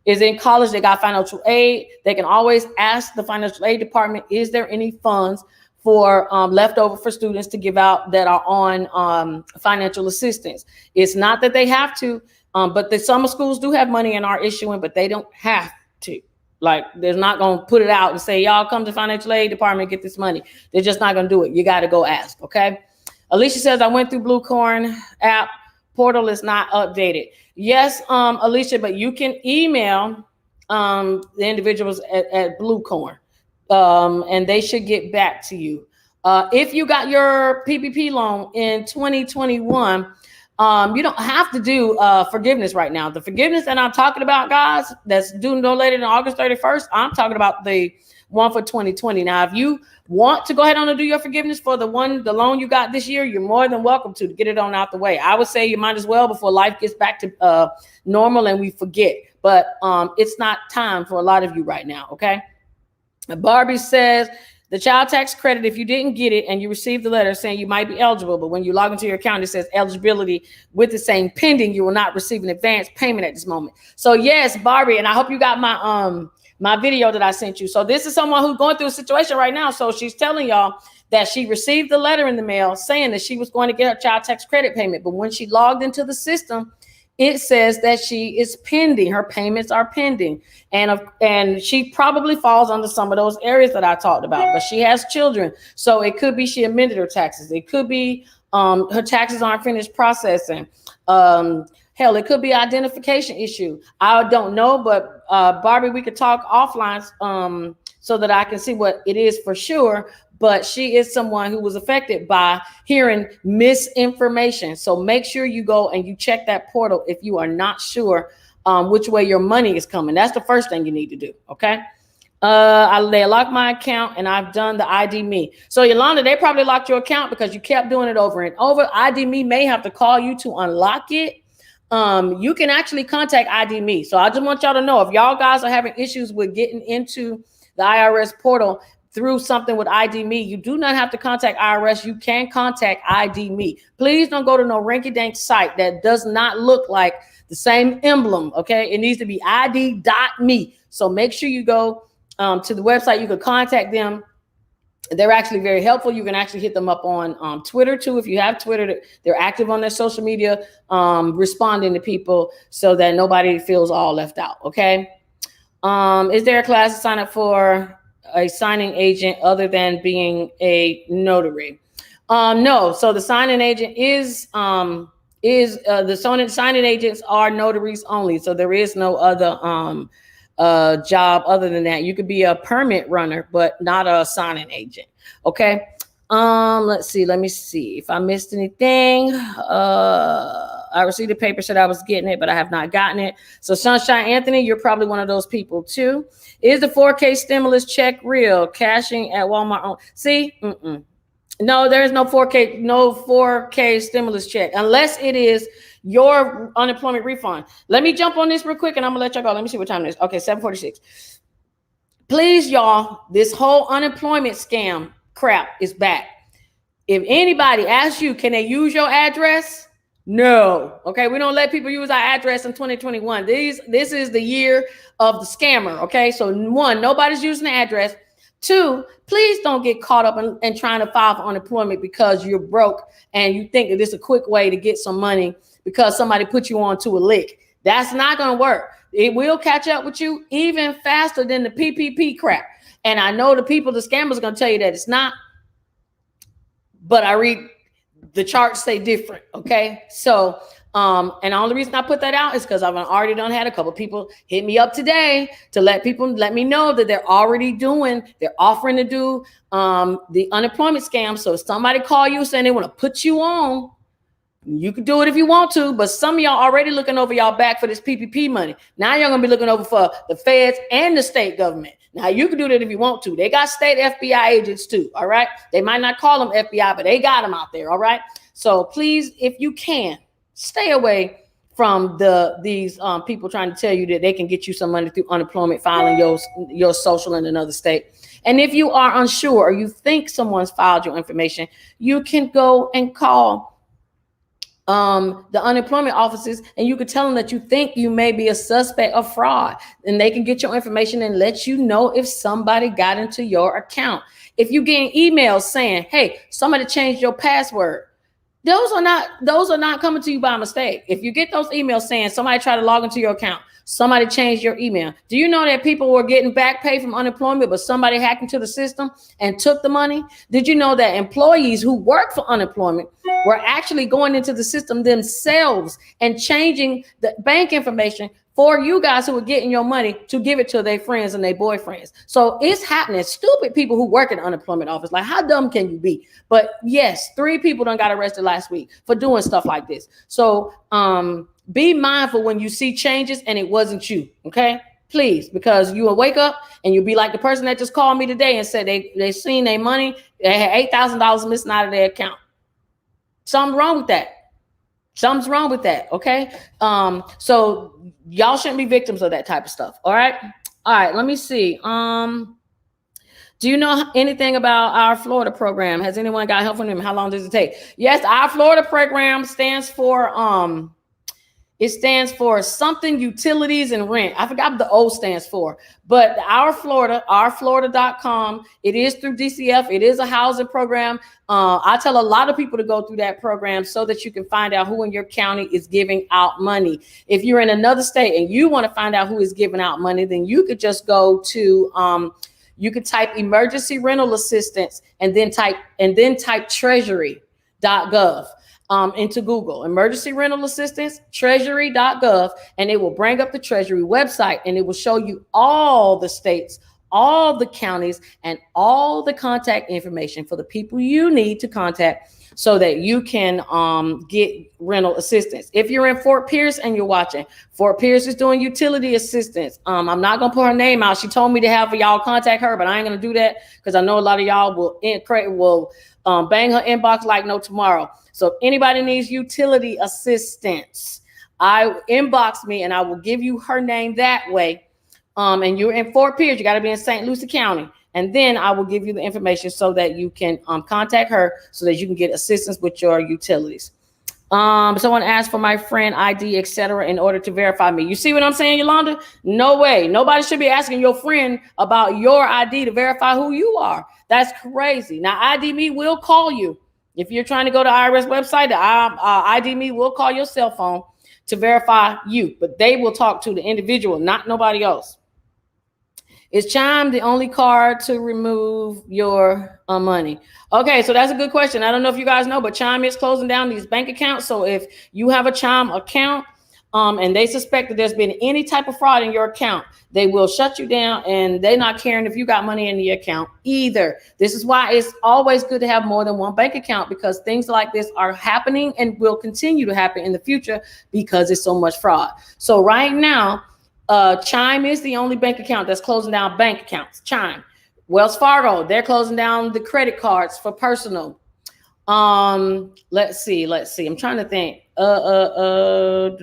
is in college, they got financial aid, they can always ask the financial aid department, is there any funds for leftover for students to give out that are on financial assistance? It's not that they have to, but the summer schools do have money and are issuing, but they don't have to. Like, they're not going to put it out and say, y'all come to financial aid department, get this money. They're just not going to do it. You got to go ask. Okay. Alicia says, I went through Blue Corn app. Portal is not updated. Yes, Alicia, but you can email the individuals at Blue Corn, and they should get back to you. If you got your PPP loan in 2021, you don't have to do forgiveness right now. The forgiveness that I'm talking about, guys, that's due no later than August 31st. I'm talking about the one for 2020. Now, if you want to go ahead on and do your forgiveness for the loan you got this year, you're more than welcome to get it on out the way. I would say you might as well before life gets back to normal and we forget. But it's not time for a lot of you right now. Okay. Barbie says, the child tax credit, if you didn't get it and you received the letter saying you might be eligible, but when you log into your account, it says eligibility with the same pending, you will not receive an advance payment at this moment. So yes, Barbie, and I hope you got my video that I sent you. So this is someone who's going through a situation right now. So she's telling y'all that she received the letter in the mail saying that she was going to get her child tax credit payment. But when she logged into the system, it says that she is pending. Her payments are pending. And she probably falls under some of those areas that I talked about, but she has children. So it could be she amended her taxes. It could be her taxes aren't finished processing. Hell, it could be identification issue. I don't know, but Barbie, we could talk offline so that I can see what it is for sure. But she is someone who was affected by hearing misinformation. So make sure you go and you check that portal if you are not sure which way your money is coming. That's the first thing you need to do. Okay. They locked my account and I've done the ID Me. So Yolanda, they probably locked your account because you kept doing it over and over. ID Me may have to call you to unlock it. You can actually contact ID Me. So I just want y'all to know, if y'all guys are having issues with getting into the IRS portal through something with ID Me, you do not have to contact IRS. You can contact ID Me. Please don't go to no rinky-dink site that does not look like the same emblem. Okay, it needs to be ID.me. So make sure you go to the website. You can contact them. They're actually very helpful. You can actually hit them up on Twitter too. If you have Twitter, they're active on their social media, responding to people so that nobody feels all left out. Okay. Is there a class to sign up for a signing agent other than being a notary? No. So the signing agent is the signing agents are notaries only. So there is no other job other than that. You could be a permit runner, but not a signing agent. Okay. Let's see. Let me see if I missed anything. I received a paper, said I was getting it, but I have not gotten it. So Sunshine Anthony, you're probably one of those people too. Is the 4K stimulus check real? Cashing at Walmart. See, no, there is no 4K stimulus check unless it is your unemployment refund. Let me jump on this real quick and I'm gonna let y'all go. Let me see what time it is. Okay, 7:46. Please, y'all, this whole unemployment scam crap is back. If anybody asks you, can they use your address? No. Okay, we don't let people use our address in 2021. This is the year of the scammer. Okay, so one, nobody's using the address. Two, please don't get caught up in trying to file for unemployment because you're broke and you think that this is a quick way to get some money because somebody put you on to a lick. That's not going to work. It will catch up with you even faster than the PPP crap. And I know the scammers are going to tell you that it's not, but I read the charts say different. Okay. So, and the only reason I put that out is because I've already had a couple people hit me up today to let me know that they're offering to do the unemployment scam. So if somebody call you saying they want to put you on, you can do it if you want to, but some of y'all already looking over y'all back for this PPP money. Now you're going to be looking over for the feds and the state government. Now you can do that if you want to. They got state FBI agents too. All right. They might not call them FBI, but they got them out there. All right. So please, if you can, stay away from these people trying to tell you that they can get you some money through unemployment, filing your social in another state. And if you are unsure or you think someone's filed your information, you can go and call the unemployment offices, and you could tell them that you think you may be a suspect of fraud, and they can get your information and let you know if somebody got into your account. If you get emails saying, hey, somebody changed your password, those are not coming to you by mistake. If you get those emails saying somebody tried to log into your account, somebody changed your email. Do you know that people were getting back pay from unemployment, but somebody hacked into the system and took the money? Did you know that employees who work for unemployment were actually going into the system themselves and changing the bank information for you guys who were getting your money to give it to their friends and their boyfriends? So it's happening. Stupid people who work in the unemployment office. Like, how dumb can you be? But yes, 3 people done got arrested last week for doing stuff like this. So be mindful when you see changes and it wasn't you. Okay, please, because you will wake up and you'll be like the person that just called me today and said they seen their money. They had $8,000 missing out of their account. Something's wrong with that. Something's wrong with that. Okay. So y'all shouldn't be victims of that type of stuff. All right. Let me see. Do you know anything about our Florida program? Has anyone got help from them? How long does it take? Yes, our Florida program stands for something utilities and rent. I forgot what the O stands for, but ourflorida.com. It is through DCF. It is a housing program. I tell a lot of people to go through that program so that you can find out who in your county is giving out money. If you're in another state and you want to find out who is giving out money, then you could just go to, you could type emergency rental assistance and then type treasury.gov. Into Google, emergency rental assistance, treasury.gov, and it will bring up the Treasury website, and it will show you all the states, all the counties, and all the contact information for the people you need to contact so that you can get rental assistance. If you're in Fort Pierce and you're watching, Fort Pierce is doing utility assistance. I'm not gonna put her name out. She told me to have y'all contact her, but I ain't gonna do that because I know a lot of y'all will bang her inbox like no tomorrow. So if anybody needs utility assistance, inbox me and I will give you her name that way. And you're in Fort Pierce, you got to be in St. Lucie County. And then I will give you the information so that you can contact her so that you can get assistance with your utilities. Someone asked for my friend ID, etc., in order to verify me. You see what I'm saying, Yolanda? No way. Nobody should be asking your friend about your ID to verify who you are. That's crazy. Now, ID Me will call you. If you're trying to go to IRS website, the ID Me will call your cell phone to verify you, but they will talk to the individual, not nobody else. Is Chime the only card to remove your money? Okay, so that's a good question. I don't know if you guys know, but Chime is closing down these bank accounts. So if you have a Chime account and they suspect that there's been any type of fraud in your account, they will shut you down, and they're not caring if you got money in the account either. This is why it's always good to have more than one bank account, because things like this are happening and will continue to happen in the future because it's so much fraud. So right now, Chime is the only bank account that's closing down bank accounts. Chime. Wells Fargo, they're closing down the credit cards for personal. Let's see. I'm trying to think. Trying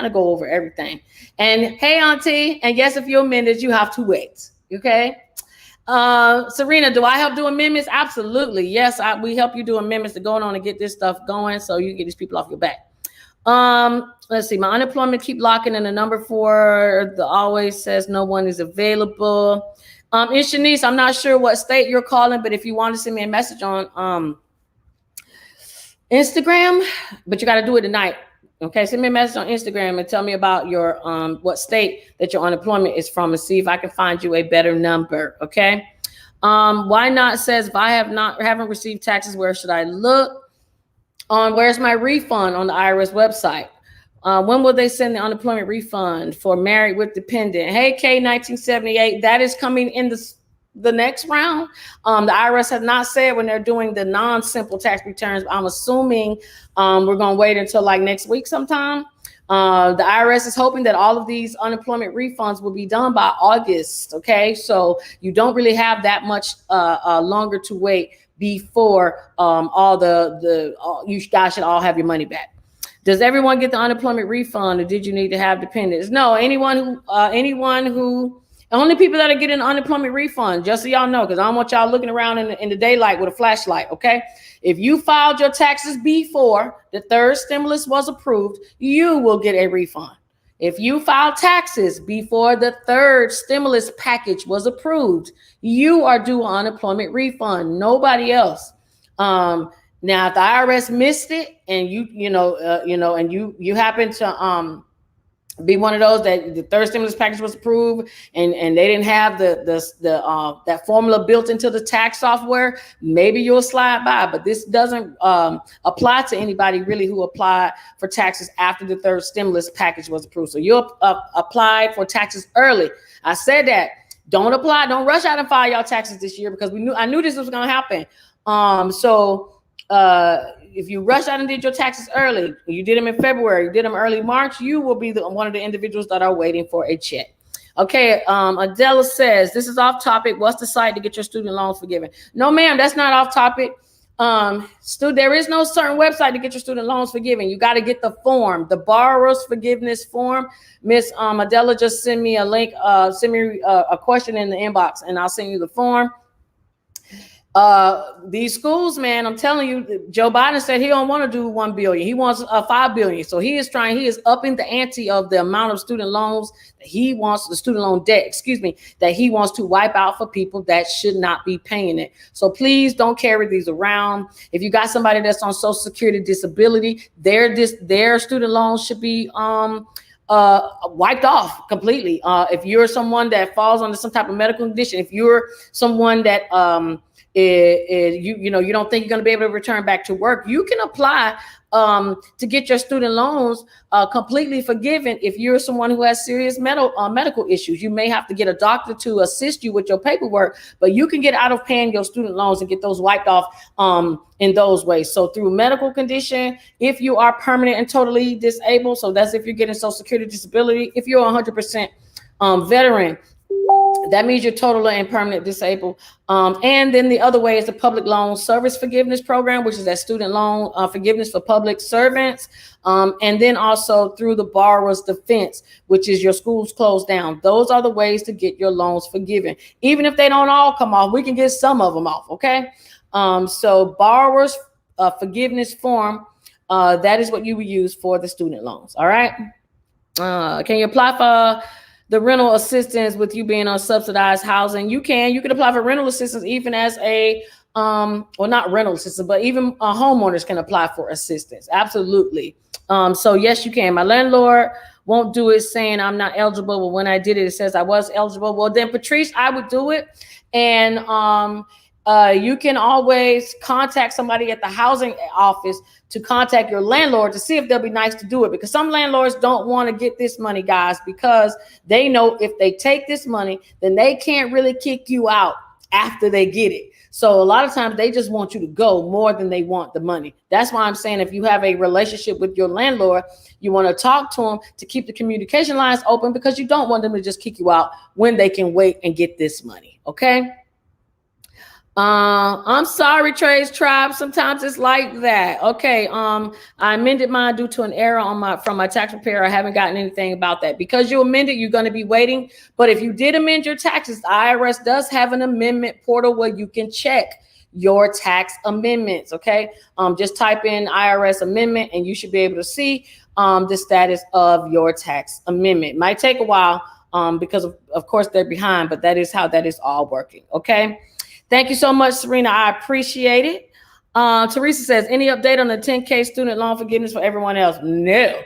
to go over everything. And hey, Auntie, and yes, if you're a minute, you have to wait. Okay. Serena, do I help do amendments? Absolutely. Yes, we help you do amendments to go on and get this stuff going so you can get these people off your back. Let's see. My unemployment keep locking in the number 4. The always says no one is available. And Shanice, I'm not sure what state you're calling, but if you want to send me a message on Instagram, but you got to do it tonight. Okay, send me a message on Instagram and tell me about your what state that your unemployment is from and see if I can find you a better number. Okay. Why not says if I haven't received taxes, where should I look? Where's my refund on the IRS website? When will they send the unemployment refund for married with dependent? Hey, K1978, that is coming in the next round. The IRS has not said when they're doing the non-simple tax returns. I'm assuming we're going to wait until like next week sometime. The IRS is hoping that all of these unemployment refunds will be done by August. Okay, so you don't really have that much longer to wait before you guys should all have your money back. Does everyone get the unemployment refund, or did you need to have dependents? No, anyone who only people that are getting unemployment refund, just so y'all know, because I don't want y'all looking around in the daylight with a flashlight, okay? If you filed your taxes before the third stimulus was approved, you will get a refund. If you filed taxes before the third stimulus package was approved, you are due an unemployment refund, nobody else. Now, if the IRS missed it and and you happen to be one of those that the third stimulus package was approved and they didn't have that formula built into the tax software, maybe you'll slide by. But this doesn't apply to anybody really who applied for taxes after the third stimulus package was approved. So you'll apply for taxes early. I said that. Don't rush out and file your taxes this year because I knew this was going to happen. If you rush out and did your taxes early, you did them in February, you did them early March, you will be one of the individuals that are waiting for a check. Okay, Adela says, this is off topic. What's the site to get your student loans forgiven? No, ma'am, that's not off topic. There is no certain website to get your student loans forgiven. You got to get the form, the borrower's forgiveness form. Miss Adela just send me a link, send me a question in the inbox, and I'll send you the form. These schools, man, I'm telling you, Joe Biden said he don't want to do 1 billion. He wants 5 billion. So he is upping the ante of the amount of student loans that he wants, the student loan debt, that he wants to wipe out for people that should not be paying it. So please don't carry these around. If you got somebody that's on Social Security disability, their student loans should be wiped off completely. If you're someone that falls under some type of medical condition, if you're someone that you don't think you're going to be able to return back to work, you can apply to get your student loans completely forgiven. If you're someone who has serious medical issues, you may have to get a doctor to assist you with your paperwork, but you can get out of paying your student loans and get those wiped off in those ways. So through medical condition, if you are permanent and totally disabled, so that's if you're getting Social Security disability, if you're 100% veteran, that means you're totally and permanent disabled. And then the other way is the public loan service forgiveness program, which is that student loan forgiveness for public servants. And then also through the borrower's defense, which is your schools closed down. Those are the ways to get your loans forgiven. Even if they don't all come off, we can get some of them off. Okay. So borrower's forgiveness form, that is what you would use for the student loans. All right. Can you apply for the rental assistance with you being on subsidized housing? You can apply for rental assistance even as not rental assistance, but even homeowners can apply for assistance. Absolutely. So yes, you can. My landlord won't do it saying I'm not eligible. But when I did it, it says I was eligible. Well, then Patrice, I would do it. And you can always contact somebody at the housing office to contact your landlord to see if they'll be nice to do it, because some landlords don't want to get this money, guys, because they know if they take this money, then they can't really kick you out after they get it. So a lot of times they just want you to go more than they want the money. That's why I'm saying if you have a relationship with your landlord, you want to talk to them to keep the communication lines open, because you don't want them to just kick you out when they can wait and get this money. Okay. I'm sorry, Trey's Tribe. Sometimes it's like that. Okay. I amended mine due to an error on my tax preparer. I haven't gotten anything about that. Because you amended, you're going to be waiting. But if you did amend your taxes, the IRS does have an amendment portal where you can check your tax amendments. Okay. Just type in IRS amendment and you should be able to see the status of your tax amendment. It might take a while because of course they're behind, but that is how that is all working. Okay. Thank you so much, Serena. I appreciate it. Teresa says, any update on the 10K student loan forgiveness for everyone else? No.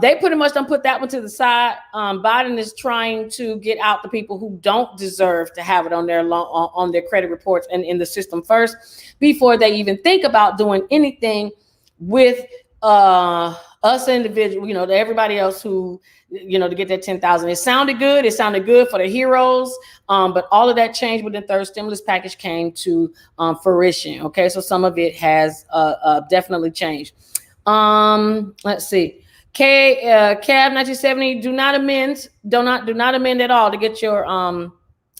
They pretty much don't put that one to the side. Biden is trying to get out the people who don't deserve to have it on their loan, on their credit reports and in the system first before they even think about doing anything with us individuals, to everybody else who, to get that 10,000. It sounded good. It sounded good for the heroes. But all of that changed when the third stimulus package came to fruition. Okay, so some of it has definitely changed. Let's see. Cab 1970. Do not amend. Do not amend at all to get your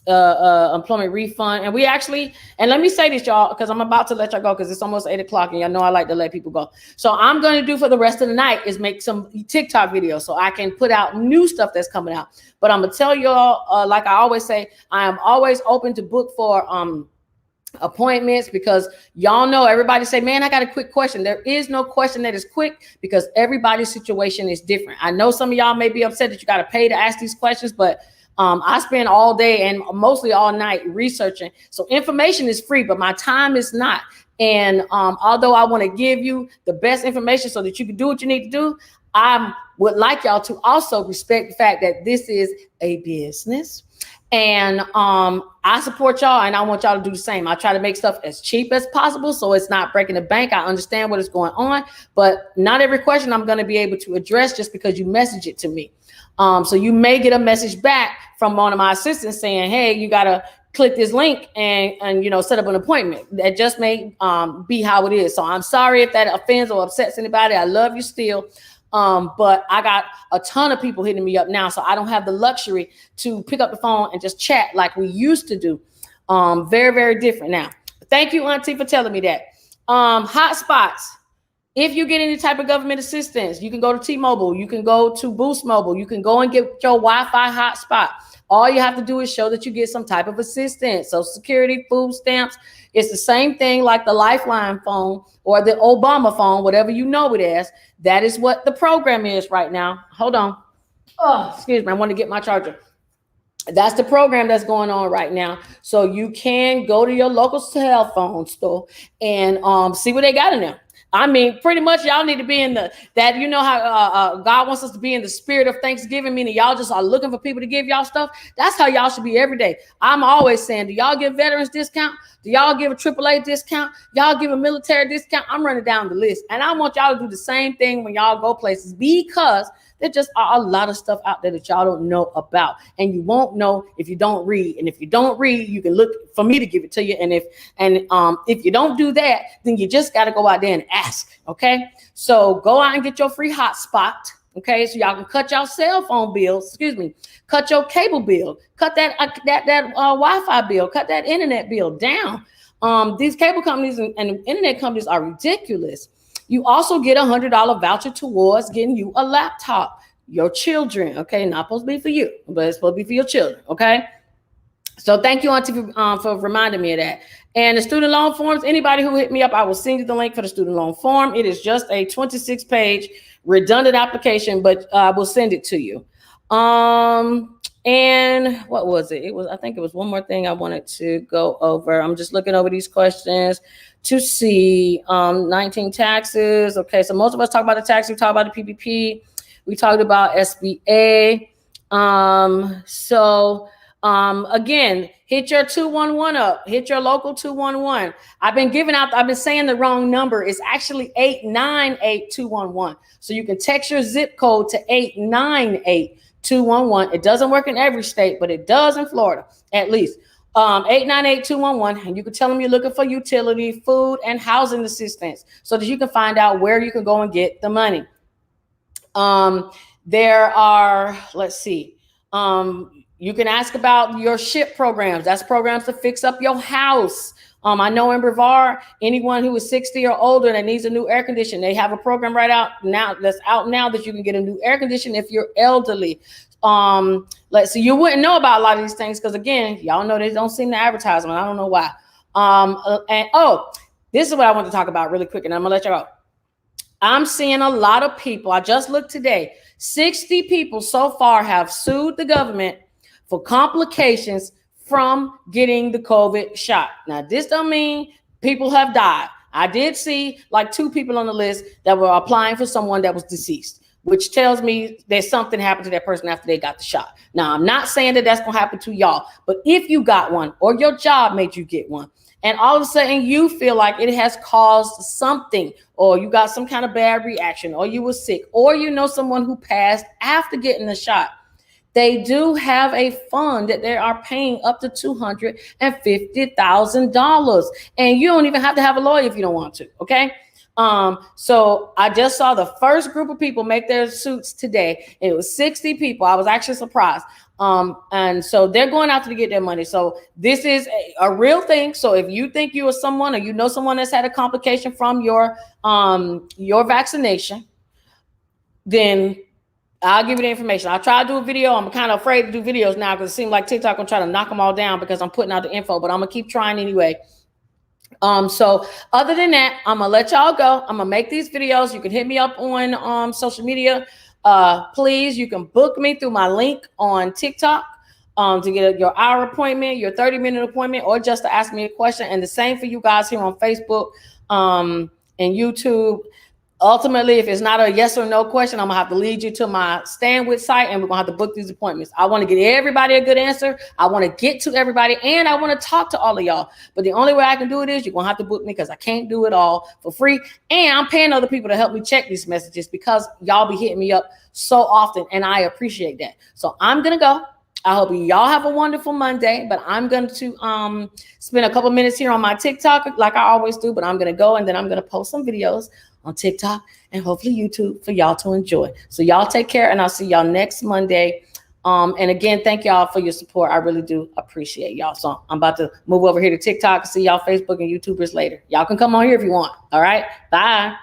employment refund. And we actually, and let me say this, y'all, because I'm about to let y'all go because it's almost 8 o'clock and y'all know I like to let people go. So I'm going to do for the rest of the night is make some TikTok videos so I can put out new stuff that's coming out. But I'm going to tell y'all, like I always say, I am always open to book for appointments because y'all know everybody say, man, I got a quick question. There is no question that is quick because everybody's situation is different. I know some of y'all may be upset that you got to pay to ask these questions, but I spend all day and mostly all night researching. So information is free, but my time is not. And although I want to give you the best information so that you can do what you need to do, I would like y'all to also respect the fact that this is a business. And I support y'all and I want y'all to do the same. I try to make stuff as cheap as possible so it's not breaking the bank. I understand what is going on, but not every question I'm going to be able to address just because you message it to me. So you may get a message back from one of my assistants saying, hey, you got to click this link and set up an appointment. That just may be how it is. So I'm sorry if that offends or upsets anybody. I love you still. But I got a ton of people hitting me up now. So I don't have the luxury to pick up the phone and just chat like we used to do. Very, very different now. Thank you, Auntie, for telling me that. Hotspots. If you get any type of government assistance, you can go to T-Mobile, you can go to Boost Mobile, you can go and get your Wi-Fi hotspot. All you have to do is show that you get some type of assistance. Social Security, food stamps. It's the same thing like the Lifeline phone or the Obama phone, whatever you know it as. That is what the program is right now. Hold on. Oh, excuse me. I want to get my charger. That's the program that's going on right now. So you can go to your local cell phone store and see what they got in there. I mean, pretty much y'all need to be in how God wants us to be in the spirit of Thanksgiving, meaning y'all just are looking for people to give y'all stuff. That's how y'all should be every day. I'm always saying, do y'all give veterans discount? Do y'all give a AAA discount? Y'all give a military discount? I'm running down the list. And I want y'all to do the same thing when y'all go places because there just are a lot of stuff out there that y'all don't know about. And you won't know if you don't read. And if you don't read, you can look for me to give it to you. And if you don't do that, then you just got to go out there and ask. Okay. So go out and get your free hotspot. Okay. So y'all can cut your cell phone bills, cut your cable bill, cut that Wi-Fi bill, cut that internet bill down. These cable companies and internet companies are ridiculous. You also get $100 voucher towards getting you a laptop. Your children, okay, not supposed to be for you, but it's supposed to be for your children, okay? So thank you, Auntie, for reminding me of that. And the student loan forms, anybody who hit me up, I will send you the link for the student loan form. It is just a 26-page redundant application, but I will send it to you. And what was it? I think it was one more thing I wanted to go over. I'm just looking over these questions to see 19 taxes. Okay, so most of us talk about the tax. We talk about the PPP. We talked about SBA. Again, hit your 211 up. Hit your local 211. I've been saying the wrong number. It's actually 898-211. So you can text your zip code to 898-211. It doesn't work in every state, but it does in Florida, at least. 898-211, and you can tell them you're looking for utility, food, and housing assistance so that you can find out where you can go and get the money. There are, let's see, You can ask about your SHIP programs. That's programs to fix up your house. I know in Brevard, anyone who is 60 or older that needs a new air conditioner, they have a program right out now that you can get a new air conditioner if you're elderly. So you wouldn't know about a lot of these things because, again, y'all know they don't seem to advertise them. I don't know why. This is what I want to talk about really quick, and I'm gonna let you go. I'm seeing a lot of people. I just looked today. 60 people so far have sued the government for complications from getting the COVID shot. Now, this don't mean people have died. I did see like 2 people on the list that were applying for someone that was deceased, which tells me there's something happened to that person after they got the shot. Now, I'm not saying that that's going to happen to y'all, but if you got one or your job made you get one, and all of a sudden you feel like it has caused something, or you got some kind of bad reaction, or you were sick, or you know someone who passed after getting the shot, they do have a fund that they are paying up to $250,000. And you don't even have to have a lawyer if you don't want to, okay? So I just saw the first group of people make their suits today. It was 60 people. I was actually surprised. And so they're going out to get their money. So this is a real thing. So if you think you are someone, or you know someone that's had a complication from your vaccination, then I'll give you the information. I'll try to do a video. I'm kind of afraid to do videos now because it seems like TikTok will try to knock them all down because I'm putting out the info, but I'm gonna keep trying anyway. So other than that, I'm gonna let y'all go. I'm gonna make these videos. You can hit me up on social media. Please, you can book me through my link on TikTok to get your hour appointment, your 30-minute appointment, or just to ask me a question. And the same for you guys here on Facebook and YouTube. Ultimately, if it's not a yes or no question, I'm gonna have to lead you to my Stand With site, and we're gonna have to book these appointments. I want to get everybody a good answer. I want to get to everybody, and I want to talk to all of y'all. But the only way I can do it is you're gonna have to book me, because I can't do it all for free. And I'm paying other people to help me check these messages because y'all be hitting me up so often, and I appreciate that. So I'm gonna go. I hope y'all have a wonderful Monday, but I'm going to spend a couple minutes here on my TikTok like I always do, but I'm going to go, and then I'm going to post some videos on TikTok and hopefully YouTube for y'all to enjoy. So y'all take care, and I'll see y'all next Monday. And again, thank y'all for your support. I really do appreciate y'all. So I'm about to move over here to TikTok and see y'all Facebook and YouTubers later. Y'all can come on here if you want. All right. Bye.